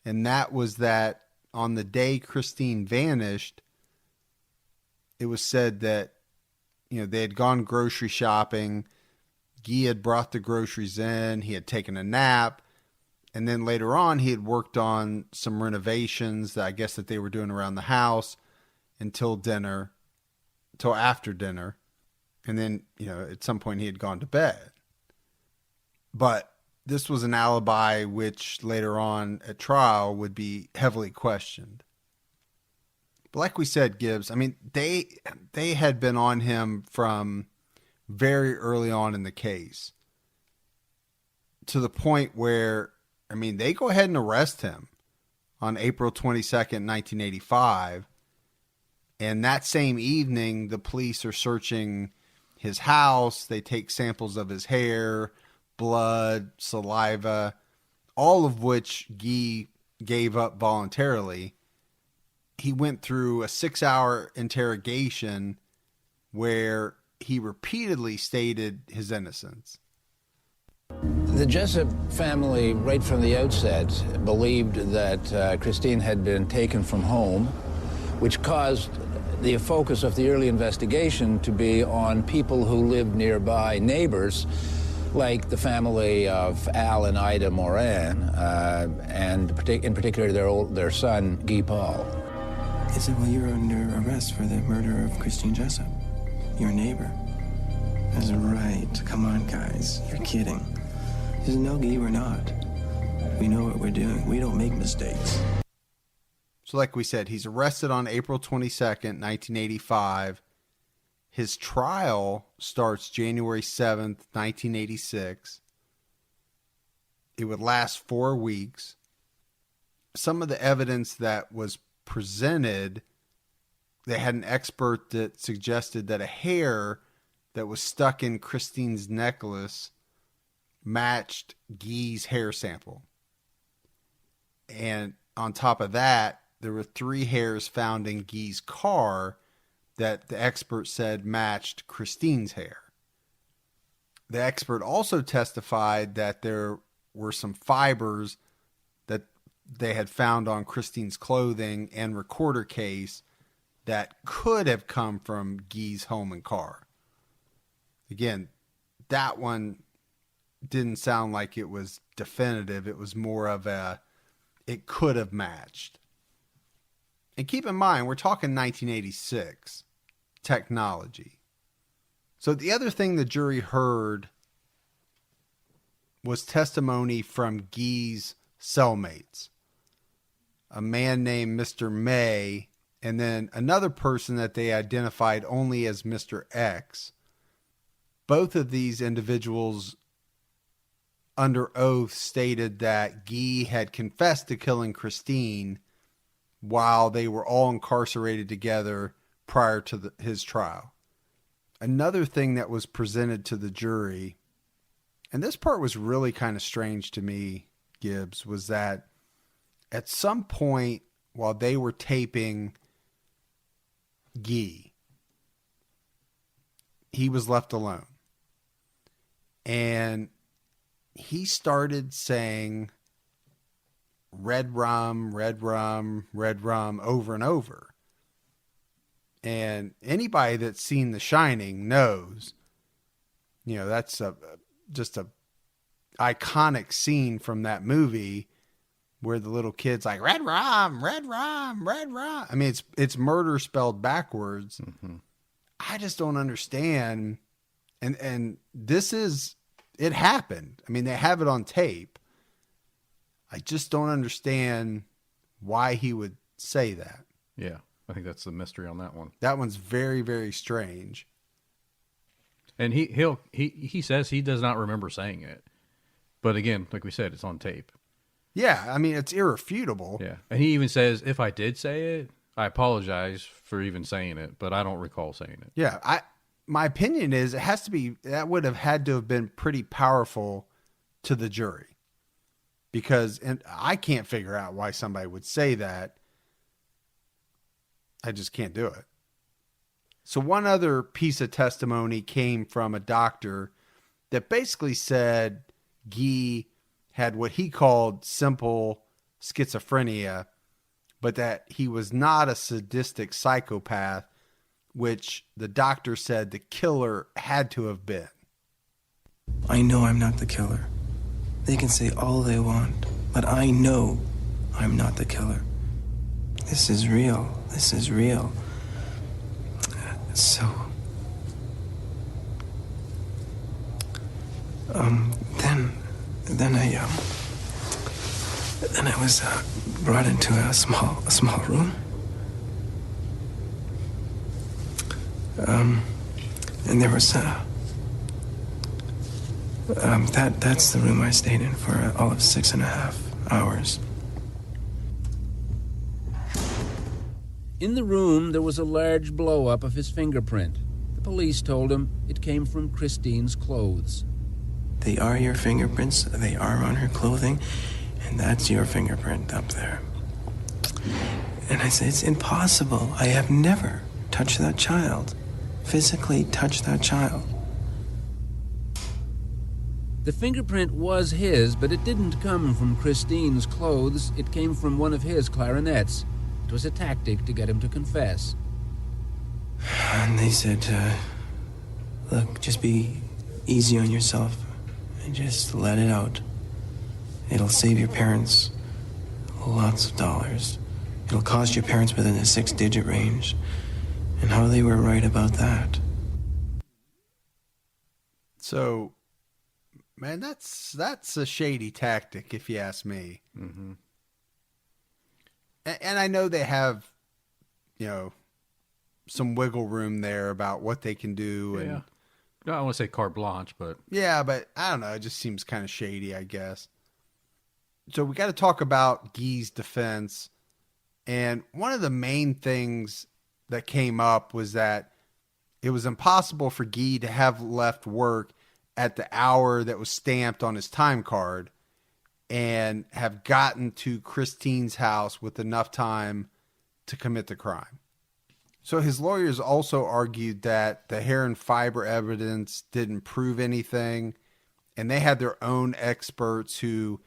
And that was that on the day Christine vanished, it was said that, you know, they had gone grocery shopping. Guy had brought the groceries in. He had taken a nap. And then later on, he had worked on some renovations that I guess that they were doing around the house until after dinner. And then, you know, at some point he had gone to bed. But this was an alibi which later on at trial would be heavily questioned. But like we said, Gibbs, I mean, they had been on him from very early on in the case to the point where, I mean, they go ahead and arrest him on April 22nd, 1985. And that same evening, the police are searching his house. They take samples of his hair, blood, saliva, all of which Guy gave up voluntarily. He went through a 6-hour interrogation where he repeatedly stated his innocence. The Jessop family, right from the outset, believed that Christine had been taken from home, which caused the focus of the early investigation to be on people who lived nearby, neighbors, like the family of Al and Ida Moran, and in particular their son, Guy Paul. They said, well, you're under arrest for the murder of Christine Jessop, your neighbor. I said, right, come on, guys, you're kidding. He said, no, Guy, we're not. We know what we're doing. We don't make mistakes. So like we said, he's arrested on April 22nd, 1985. His trial starts January 7th, 1986. It would last 4 weeks. Some of the evidence that was presented, they had an expert that suggested that a hair that was stuck in Christine's necklace matched Guy's hair sample. And on top of that, there were 3 hairs found in Guy's car that the expert said matched Christine's hair. The expert also testified that there were some fibers that they had found on Christine's clothing and recorder case that could have come from Guy's home and car. Again, that one didn't sound like it was definitive. It was more of it could have matched. And keep in mind, we're talking 1986 technology. So the other thing the jury heard was testimony from Guy's cellmates. A man named Mr. May and then another person that they identified only as Mr. X. Both of these individuals under oath stated that Guy had confessed to killing Christine while they were all incarcerated together prior to his trial. Another thing that was presented to the jury, and this part was really kind of strange to me, Gibbs, was that at some point while they were taping Guy, he was left alone. And he started saying red rum, red rum, red rum over and over. And anybody that's seen The Shining knows, you know, that's just a iconic scene from that movie where the little kid's like, red rum, red rum, red rum. I mean, it's murder spelled backwards. Mm-hmm. I just don't understand. And this is, it happened. I mean, they have it on tape. I just don't understand why he would say that. Yeah, I think that's the mystery on that one. That one's very, very strange. And he says he does not remember saying it. But again, like we said, it's on tape. Yeah, I mean, it's irrefutable. Yeah. And he even says, if I did say it, I apologize for even saying it, but I don't recall saying it. Yeah, my opinion is it has to be, that would have had to have been pretty powerful to the jury. Because, and I can't figure out why somebody would say that. I just can't do it. So one other piece of testimony came from a doctor that basically said Guy had what he called simple schizophrenia, but that he was not a sadistic psychopath, which the doctor said the killer had to have been. I know I'm not the killer. They can say all they want, but I know I'm not the killer. This is real. This is real. So, then I was brought into a small room. And there was that's the room I stayed in for all of 6.5 hours. In the room, there was a large blow-up of his fingerprint. The police told him it came from Christine's clothes. They are your fingerprints. They are on her clothing. And that's your fingerprint up there. And I said, it's impossible. I have never touched that child. Physically touched that child. The fingerprint was his, but it didn't come from Christine's clothes. It came from one of his clarinets. It was a tactic to get him to confess. And they said, look, just be easy on yourself and just let it out. It'll save your parents lots of dollars. It'll cost your parents within the 6-digit range. And how they were right about that. So, man, that's a shady tactic, if you ask me. Mm-hmm. And I know they have, you know, some wiggle room there about what they can do. And Yeah. No, I don't want to say carte blanche, but... Yeah, but I don't know. It just seems kind of shady, I guess. So we got to talk about Guy's defense. And one of the main things that came up was that it was impossible for Guy to have left work at the hour that was stamped on his time card and have gotten to Christine's house with enough time to commit the crime. So his lawyers also argued that the hair and fiber evidence didn't prove anything, and they had their own experts who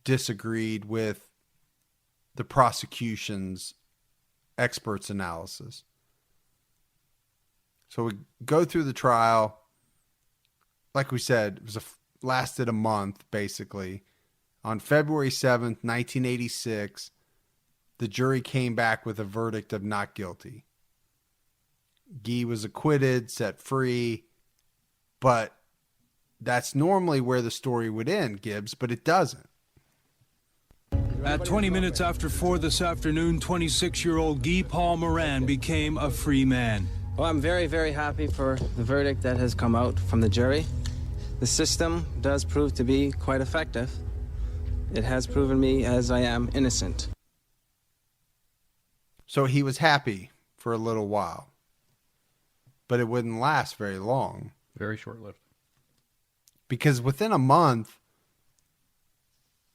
disagreed with the prosecution's experts' analysis. So we go through the trial. Like we said, it was lasted a month, basically. On February 7th, 1986, the jury came back with a verdict of not guilty. Guy was acquitted, set free, but that's normally where the story would end, Gibbs, but it doesn't. At 20 minutes after 4 this afternoon, 26-year-old Guy Paul Moran became a free man. Well, I'm very, very happy for the verdict that has come out from the jury. The system does prove to be quite effective. It has proven me as I am innocent. So he was happy for a little while, but it wouldn't last very long. Very short-lived. Because within a month,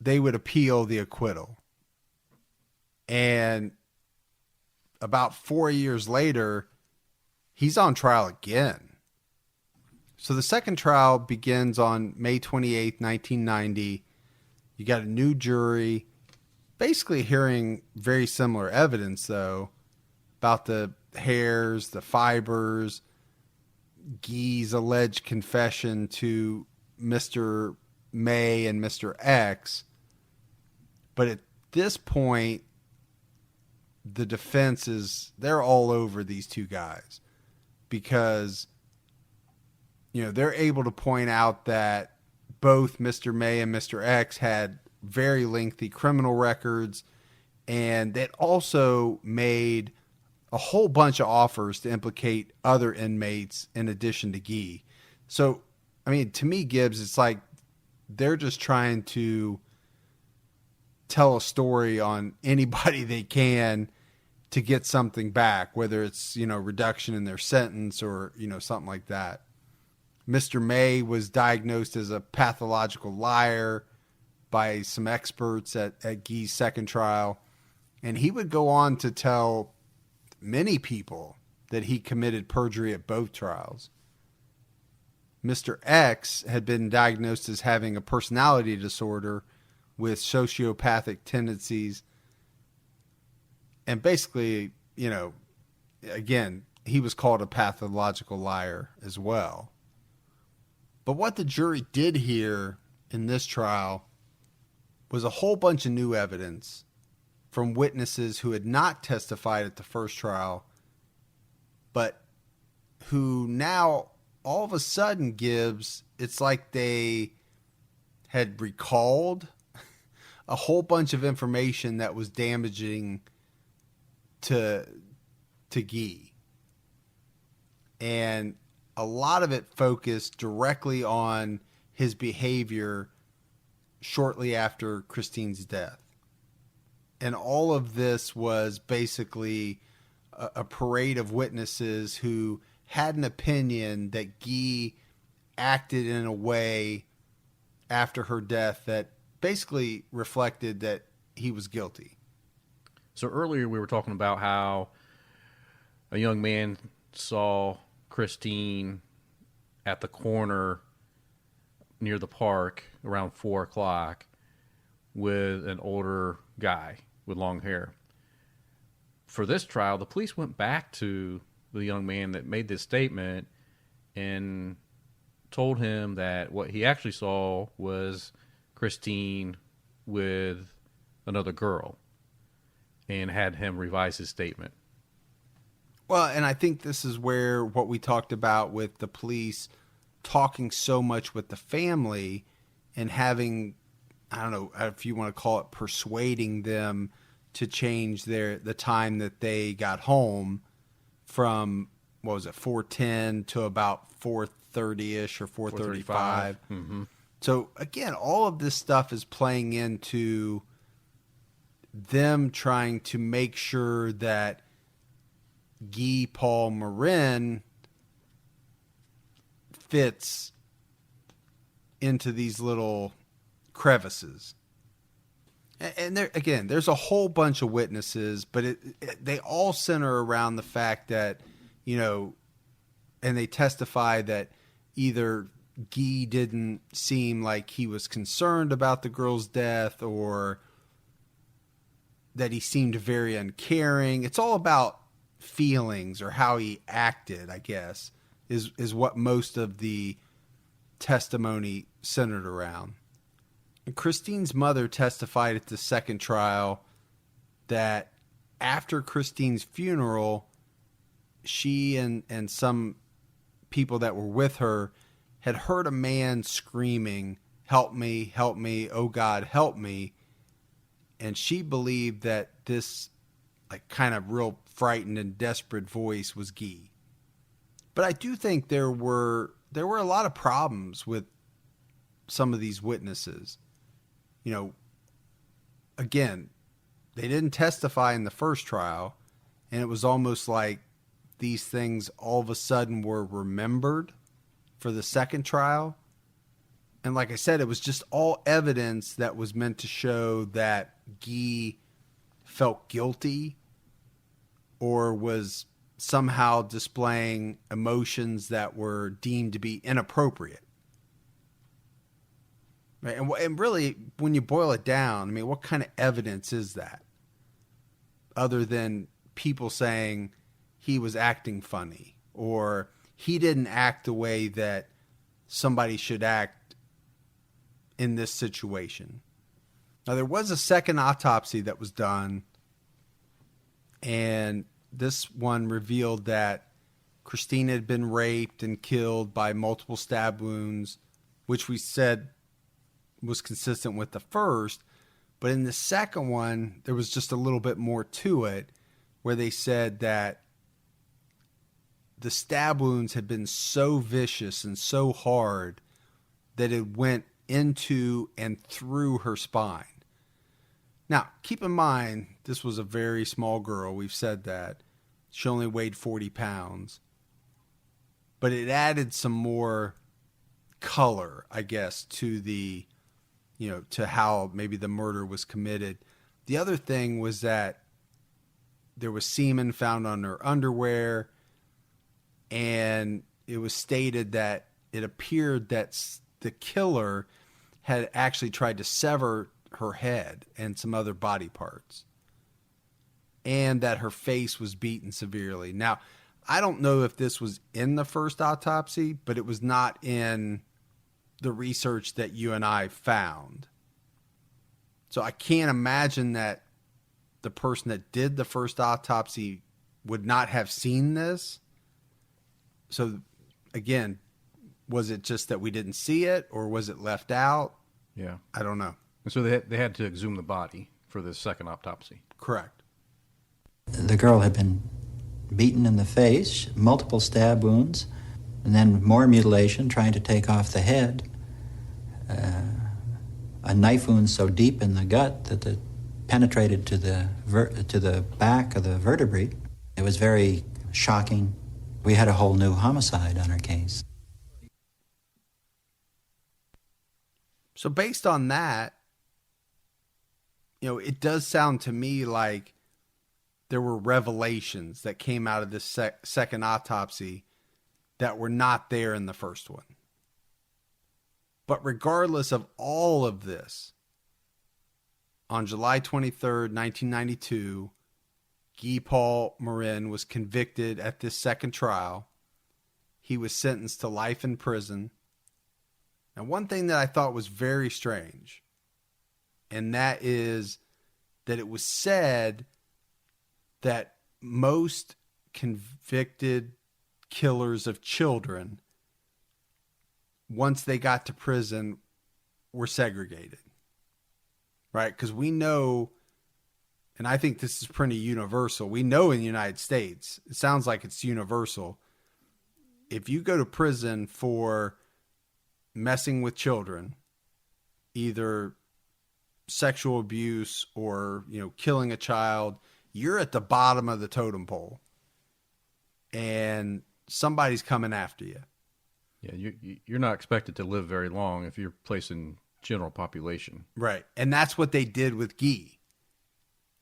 they would appeal the acquittal. And about 4 years later, he's on trial again. So the second trial begins on May 28th, 1990. You got a new jury, basically hearing very similar evidence, though, about the hairs, the fibers, Guy's alleged confession to Mr. May and Mr. X. But at this point, the defense they're all over these two guys because, they're able to point out that both Mr. May and Mr. X had very lengthy criminal records, and that also made a whole bunch of offers to implicate other inmates in addition to Guy. So, to me, Gibbs, it's like they're just trying to tell a story on anybody they can to get something back, whether it's, reduction in their sentence or, something like that. Mr. May was diagnosed as a pathological liar by some experts at Guy's second trial. And he would go on to tell many people that he committed perjury at both trials. Mr. X had been diagnosed as having a personality disorder with sociopathic tendencies. And basically, again, he was called a pathological liar as well. But what the jury did hear in this trial was a whole bunch of new evidence from witnesses who had not testified at the first trial, but who now all of a sudden, Gibbs, it's like they had recalled a whole bunch of information that was damaging to Guy. And a lot of it focused directly on his behavior shortly after Christine's death. And all of this was basically a parade of witnesses who had an opinion that Guy acted in a way after her death that basically reflected that he was guilty. So earlier we were talking about how a young man saw Christine at the corner near the park around 4 o'clock with an older guy with long hair. For this trial, the police went back to the young man that made this statement and told him that what he actually saw was Christine with another girl, and had him revise his statement. Well, and I think this is where what we talked about with the police talking so much with the family and having, I don't know if you want to call it persuading them to change the time that they got home from, 4:10 to about 4:30-ish or 4:35. Mm-hmm. So again, all of this stuff is playing into them trying to make sure that Guy Paul Moran fits into these little crevices. And there, again, there's a whole bunch of witnesses, but they all center around the fact that, and they testify that either Guy didn't seem like he was concerned about the girl's death, or that he seemed very uncaring. It's all about feelings or how he acted, I guess, is what most of the testimony centered around. And Christine's mother testified at the second trial that after Christine's funeral, she and some people that were with her had heard a man screaming, "Help me, help me, oh God, help me." And she believed that this like kind of real frightened and desperate voice was Guy. But I do think there were a lot of problems with some of these witnesses. You know, again, they didn't testify in the first trial, and it was almost like these things all of a sudden were remembered for the second trial. And like I said, it was just all evidence that was meant to show that Guy felt guilty or was somehow displaying emotions that were deemed to be inappropriate. Right? And really, when you boil it down, I mean, what kind of evidence is that? Other than people saying he was acting funny or he didn't act the way that somebody should act in this situation. Now, there was a second autopsy that was done, and this one revealed that Christine had been raped and killed by multiple stab wounds, which we said was consistent with the first. But in the second one, there was just a little bit more to it, where they said that the stab wounds had been so vicious and so hard that it went into and through her spine. Now, keep in mind, this was a very small girl. We've said that. She only weighed 40 pounds. But it added some more color, I guess, to the, you know, to how maybe the murder was committed. The other thing was that there was semen found on her underwear, and it was stated that it appeared that the killer had actually tried to sever her head and some other body parts, and that her face was beaten severely. Now, I don't know if this was in the first autopsy, but it was not in the research that you and I found. So I can't imagine that the person that did the first autopsy would not have seen this. So again, was it just that we didn't see it, or was it left out? Yeah. I don't know. And so they had to exhume the body for the second autopsy. Correct. The girl had been beaten in the face, multiple stab wounds, and then more mutilation, trying to take off the head. A knife wound so deep in the gut that it penetrated to the back of the vertebrae. It was very shocking. We had a whole new homicide on our case. So based on that, you know, it does sound to me like there were revelations that came out of this second autopsy that were not there in the first one. But regardless of all of this, on July 23rd, 1992, Guy Paul Morin was convicted at this second trial. He was sentenced to life in prison. And one thing that I thought was very strange, and that is that it was said that most convicted killers of children, once they got to prison, were segregated. Right? Because we know, and I think this is pretty universal, we know in the United States, it sounds like it's universal, if you go to prison for messing with children, either sexual abuse or, you know, killing a child, you're at the bottom of the totem pole, and somebody's coming after you. Yeah, you're not expected to live very long if you're placed in general population. Right. And that's what they did with Guy.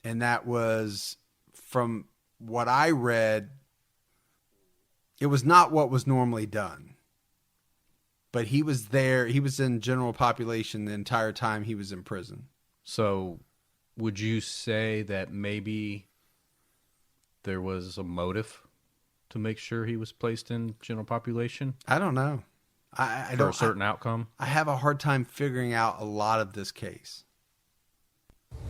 And that was, from what I read, it was not what was normally done. But he was there, he was in general population the entire time he was in prison. So would you say that maybe there was a motive to make sure he was placed in general population? I don't know. I for don't, a certain outcome? I have a hard time figuring out a lot of this case.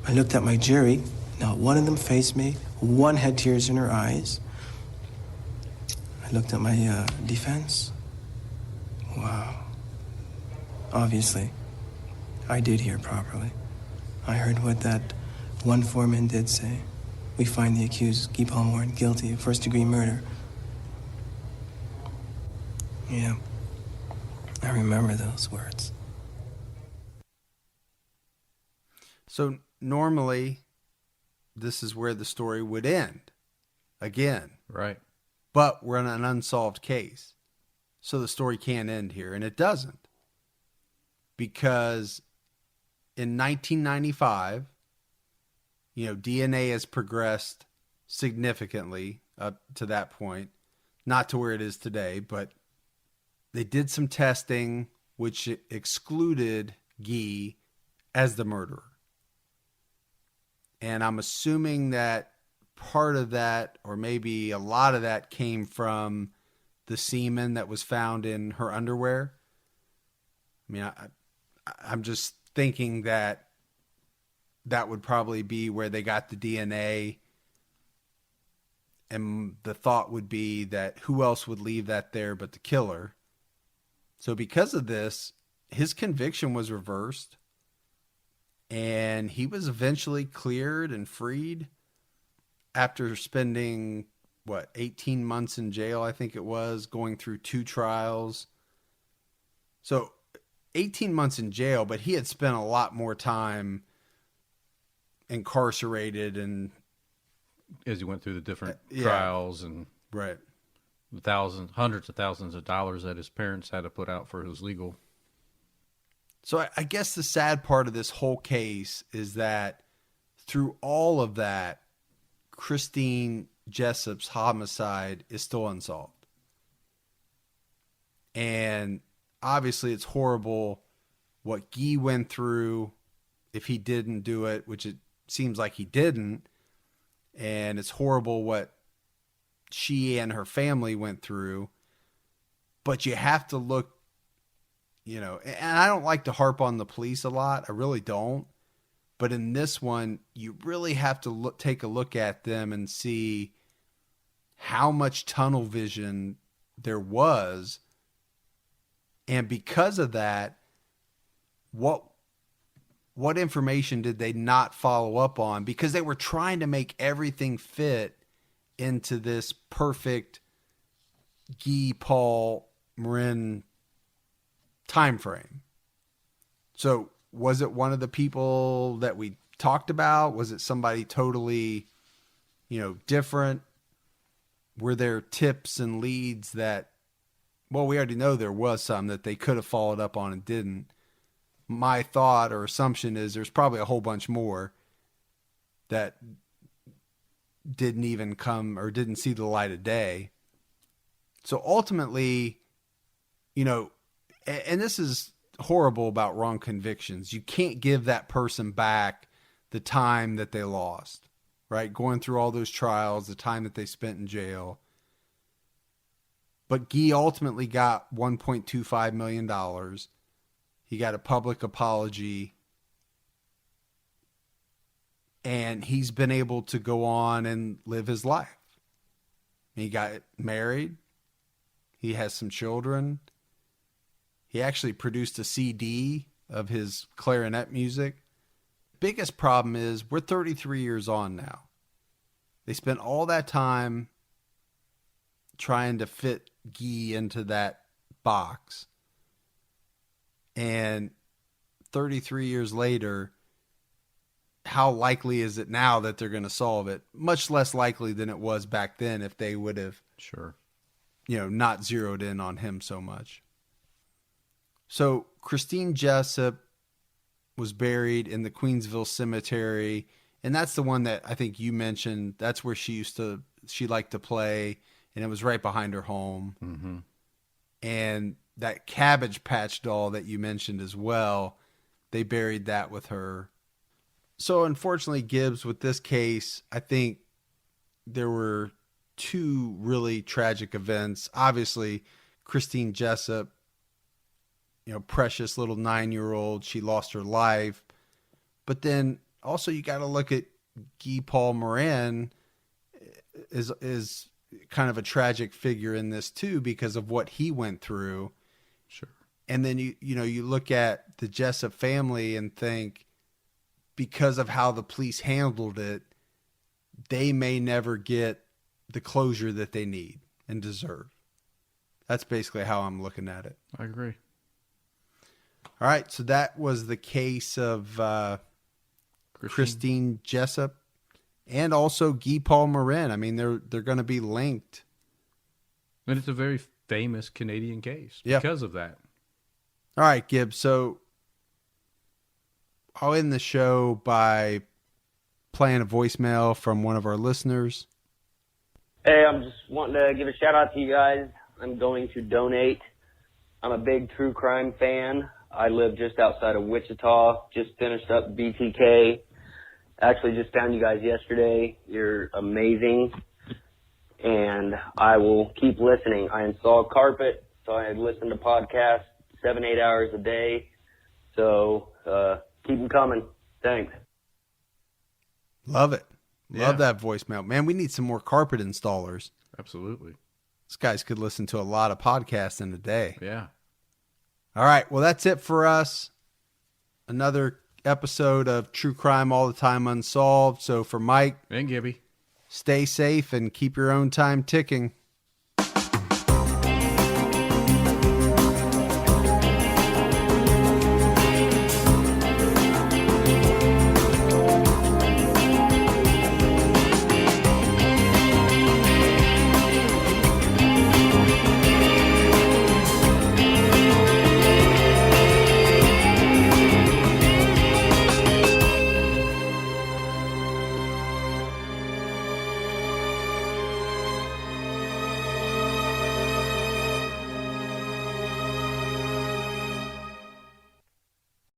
I looked at my jury. Not one of them faced me. One had tears in her eyes. I looked at my defense. Wow. Obviously, I did hear properly. I heard what that One foreman did say, "We find the accused, Guy Paul Morin, guilty of first-degree murder." Yeah, I remember those words. So normally, this is where the story would end. Again. Right. But we're in an unsolved case. So the story can't end here. And it doesn't. Because in 1995, DNA has progressed significantly up to that point. Not to where it is today, but they did some testing which excluded Guy as the murderer. And I'm assuming that part of that, or maybe a lot of that, came from the semen that was found in her underwear. I mean, I'm just thinking that would probably be where they got the DNA. And the thought would be that who else would leave that there but the killer? So because of this, his conviction was reversed. And he was eventually cleared and freed after spending, 18 months in jail, I think it was, going through 2 trials. So 18 months in jail, but he had spent a lot more time incarcerated and as he went through the different trials and right, hundreds of thousands of dollars that his parents had to put out for his legal. So I guess the sad part of this whole case is that through all of that, Christine Jessop's homicide is still unsolved. And obviously it's horrible what Guy went through if he didn't do it, which it seems like he didn't. And it's horrible what she and her family went through. But you have to look, and I don't like to harp on the police a lot. I really don't. But in this one, you really have to take a look at them and see how much tunnel vision there was. And because of that, what information did they not follow up on? Because they were trying to make everything fit into this perfect Guy Paul Morin time frame. So was it one of the people that we talked about? Was it somebody totally, different? Were there tips and leads that, we already know there was some that they could have followed up on and didn't. My thought or assumption is there's probably a whole bunch more that didn't even come or didn't see the light of day. So ultimately, and this is horrible about wrong convictions. You can't give that person back the time that they lost, right? Going through all those trials, the time that they spent in jail. But Guy ultimately got $1.25 million. He got a public apology. And he's been able to go on and live his life. He got married. He has some children. He actually produced a CD of his clarinet music. Biggest problem is we're 33 years on now. They spent all that time trying to fit Guy into that box. And 33 years later, how likely is it now that they're going to solve it? Much less likely than it was back then if they would have, not zeroed in on him so much. So Christine Jessop was buried in the Queensville Cemetery, and that's the one that I think you mentioned. That's where she liked to play, and it was right behind her home. Mm-hmm. And that Cabbage Patch doll that you mentioned as well, they buried that with her. So unfortunately, Gibbs, with this case, I think there were 2 really tragic events. Obviously, Christine Jessop, precious little 9-year-old, she lost her life. But then also you got to look at Guy Paul Morin is kind of a tragic figure in this too because of what he went through. Sure. And then you look at the Jessop family and think, because of how the police handled it, they may never get the closure that they need and deserve. That's basically how I'm looking at it. I agree. All right, so that was the case of Christine Jessop and also Guy Paul Morin. I mean, they're going to be linked. And it's a very famous Canadian case because of that. All right, Gibbs. So I'll end the show by playing a voicemail from one of our listeners. Hey, I'm just wanting to give a shout out to you guys. I'm going to donate. I'm a big true crime fan. I live just outside of Wichita. Just finished up BTK. Actually just found you guys yesterday. You're amazing. And I will keep listening. I install carpet, so I listen to podcasts 7-8 hours a day. So keep them coming. Thanks. Love it. Love that voicemail. Man, we need some more carpet installers. Absolutely. These guys could listen to a lot of podcasts in a day. Yeah. All right. Well, that's it for us. Another episode of True Crime All the Time Unsolved. So for Mike and Gibby, stay safe and keep your own time ticking.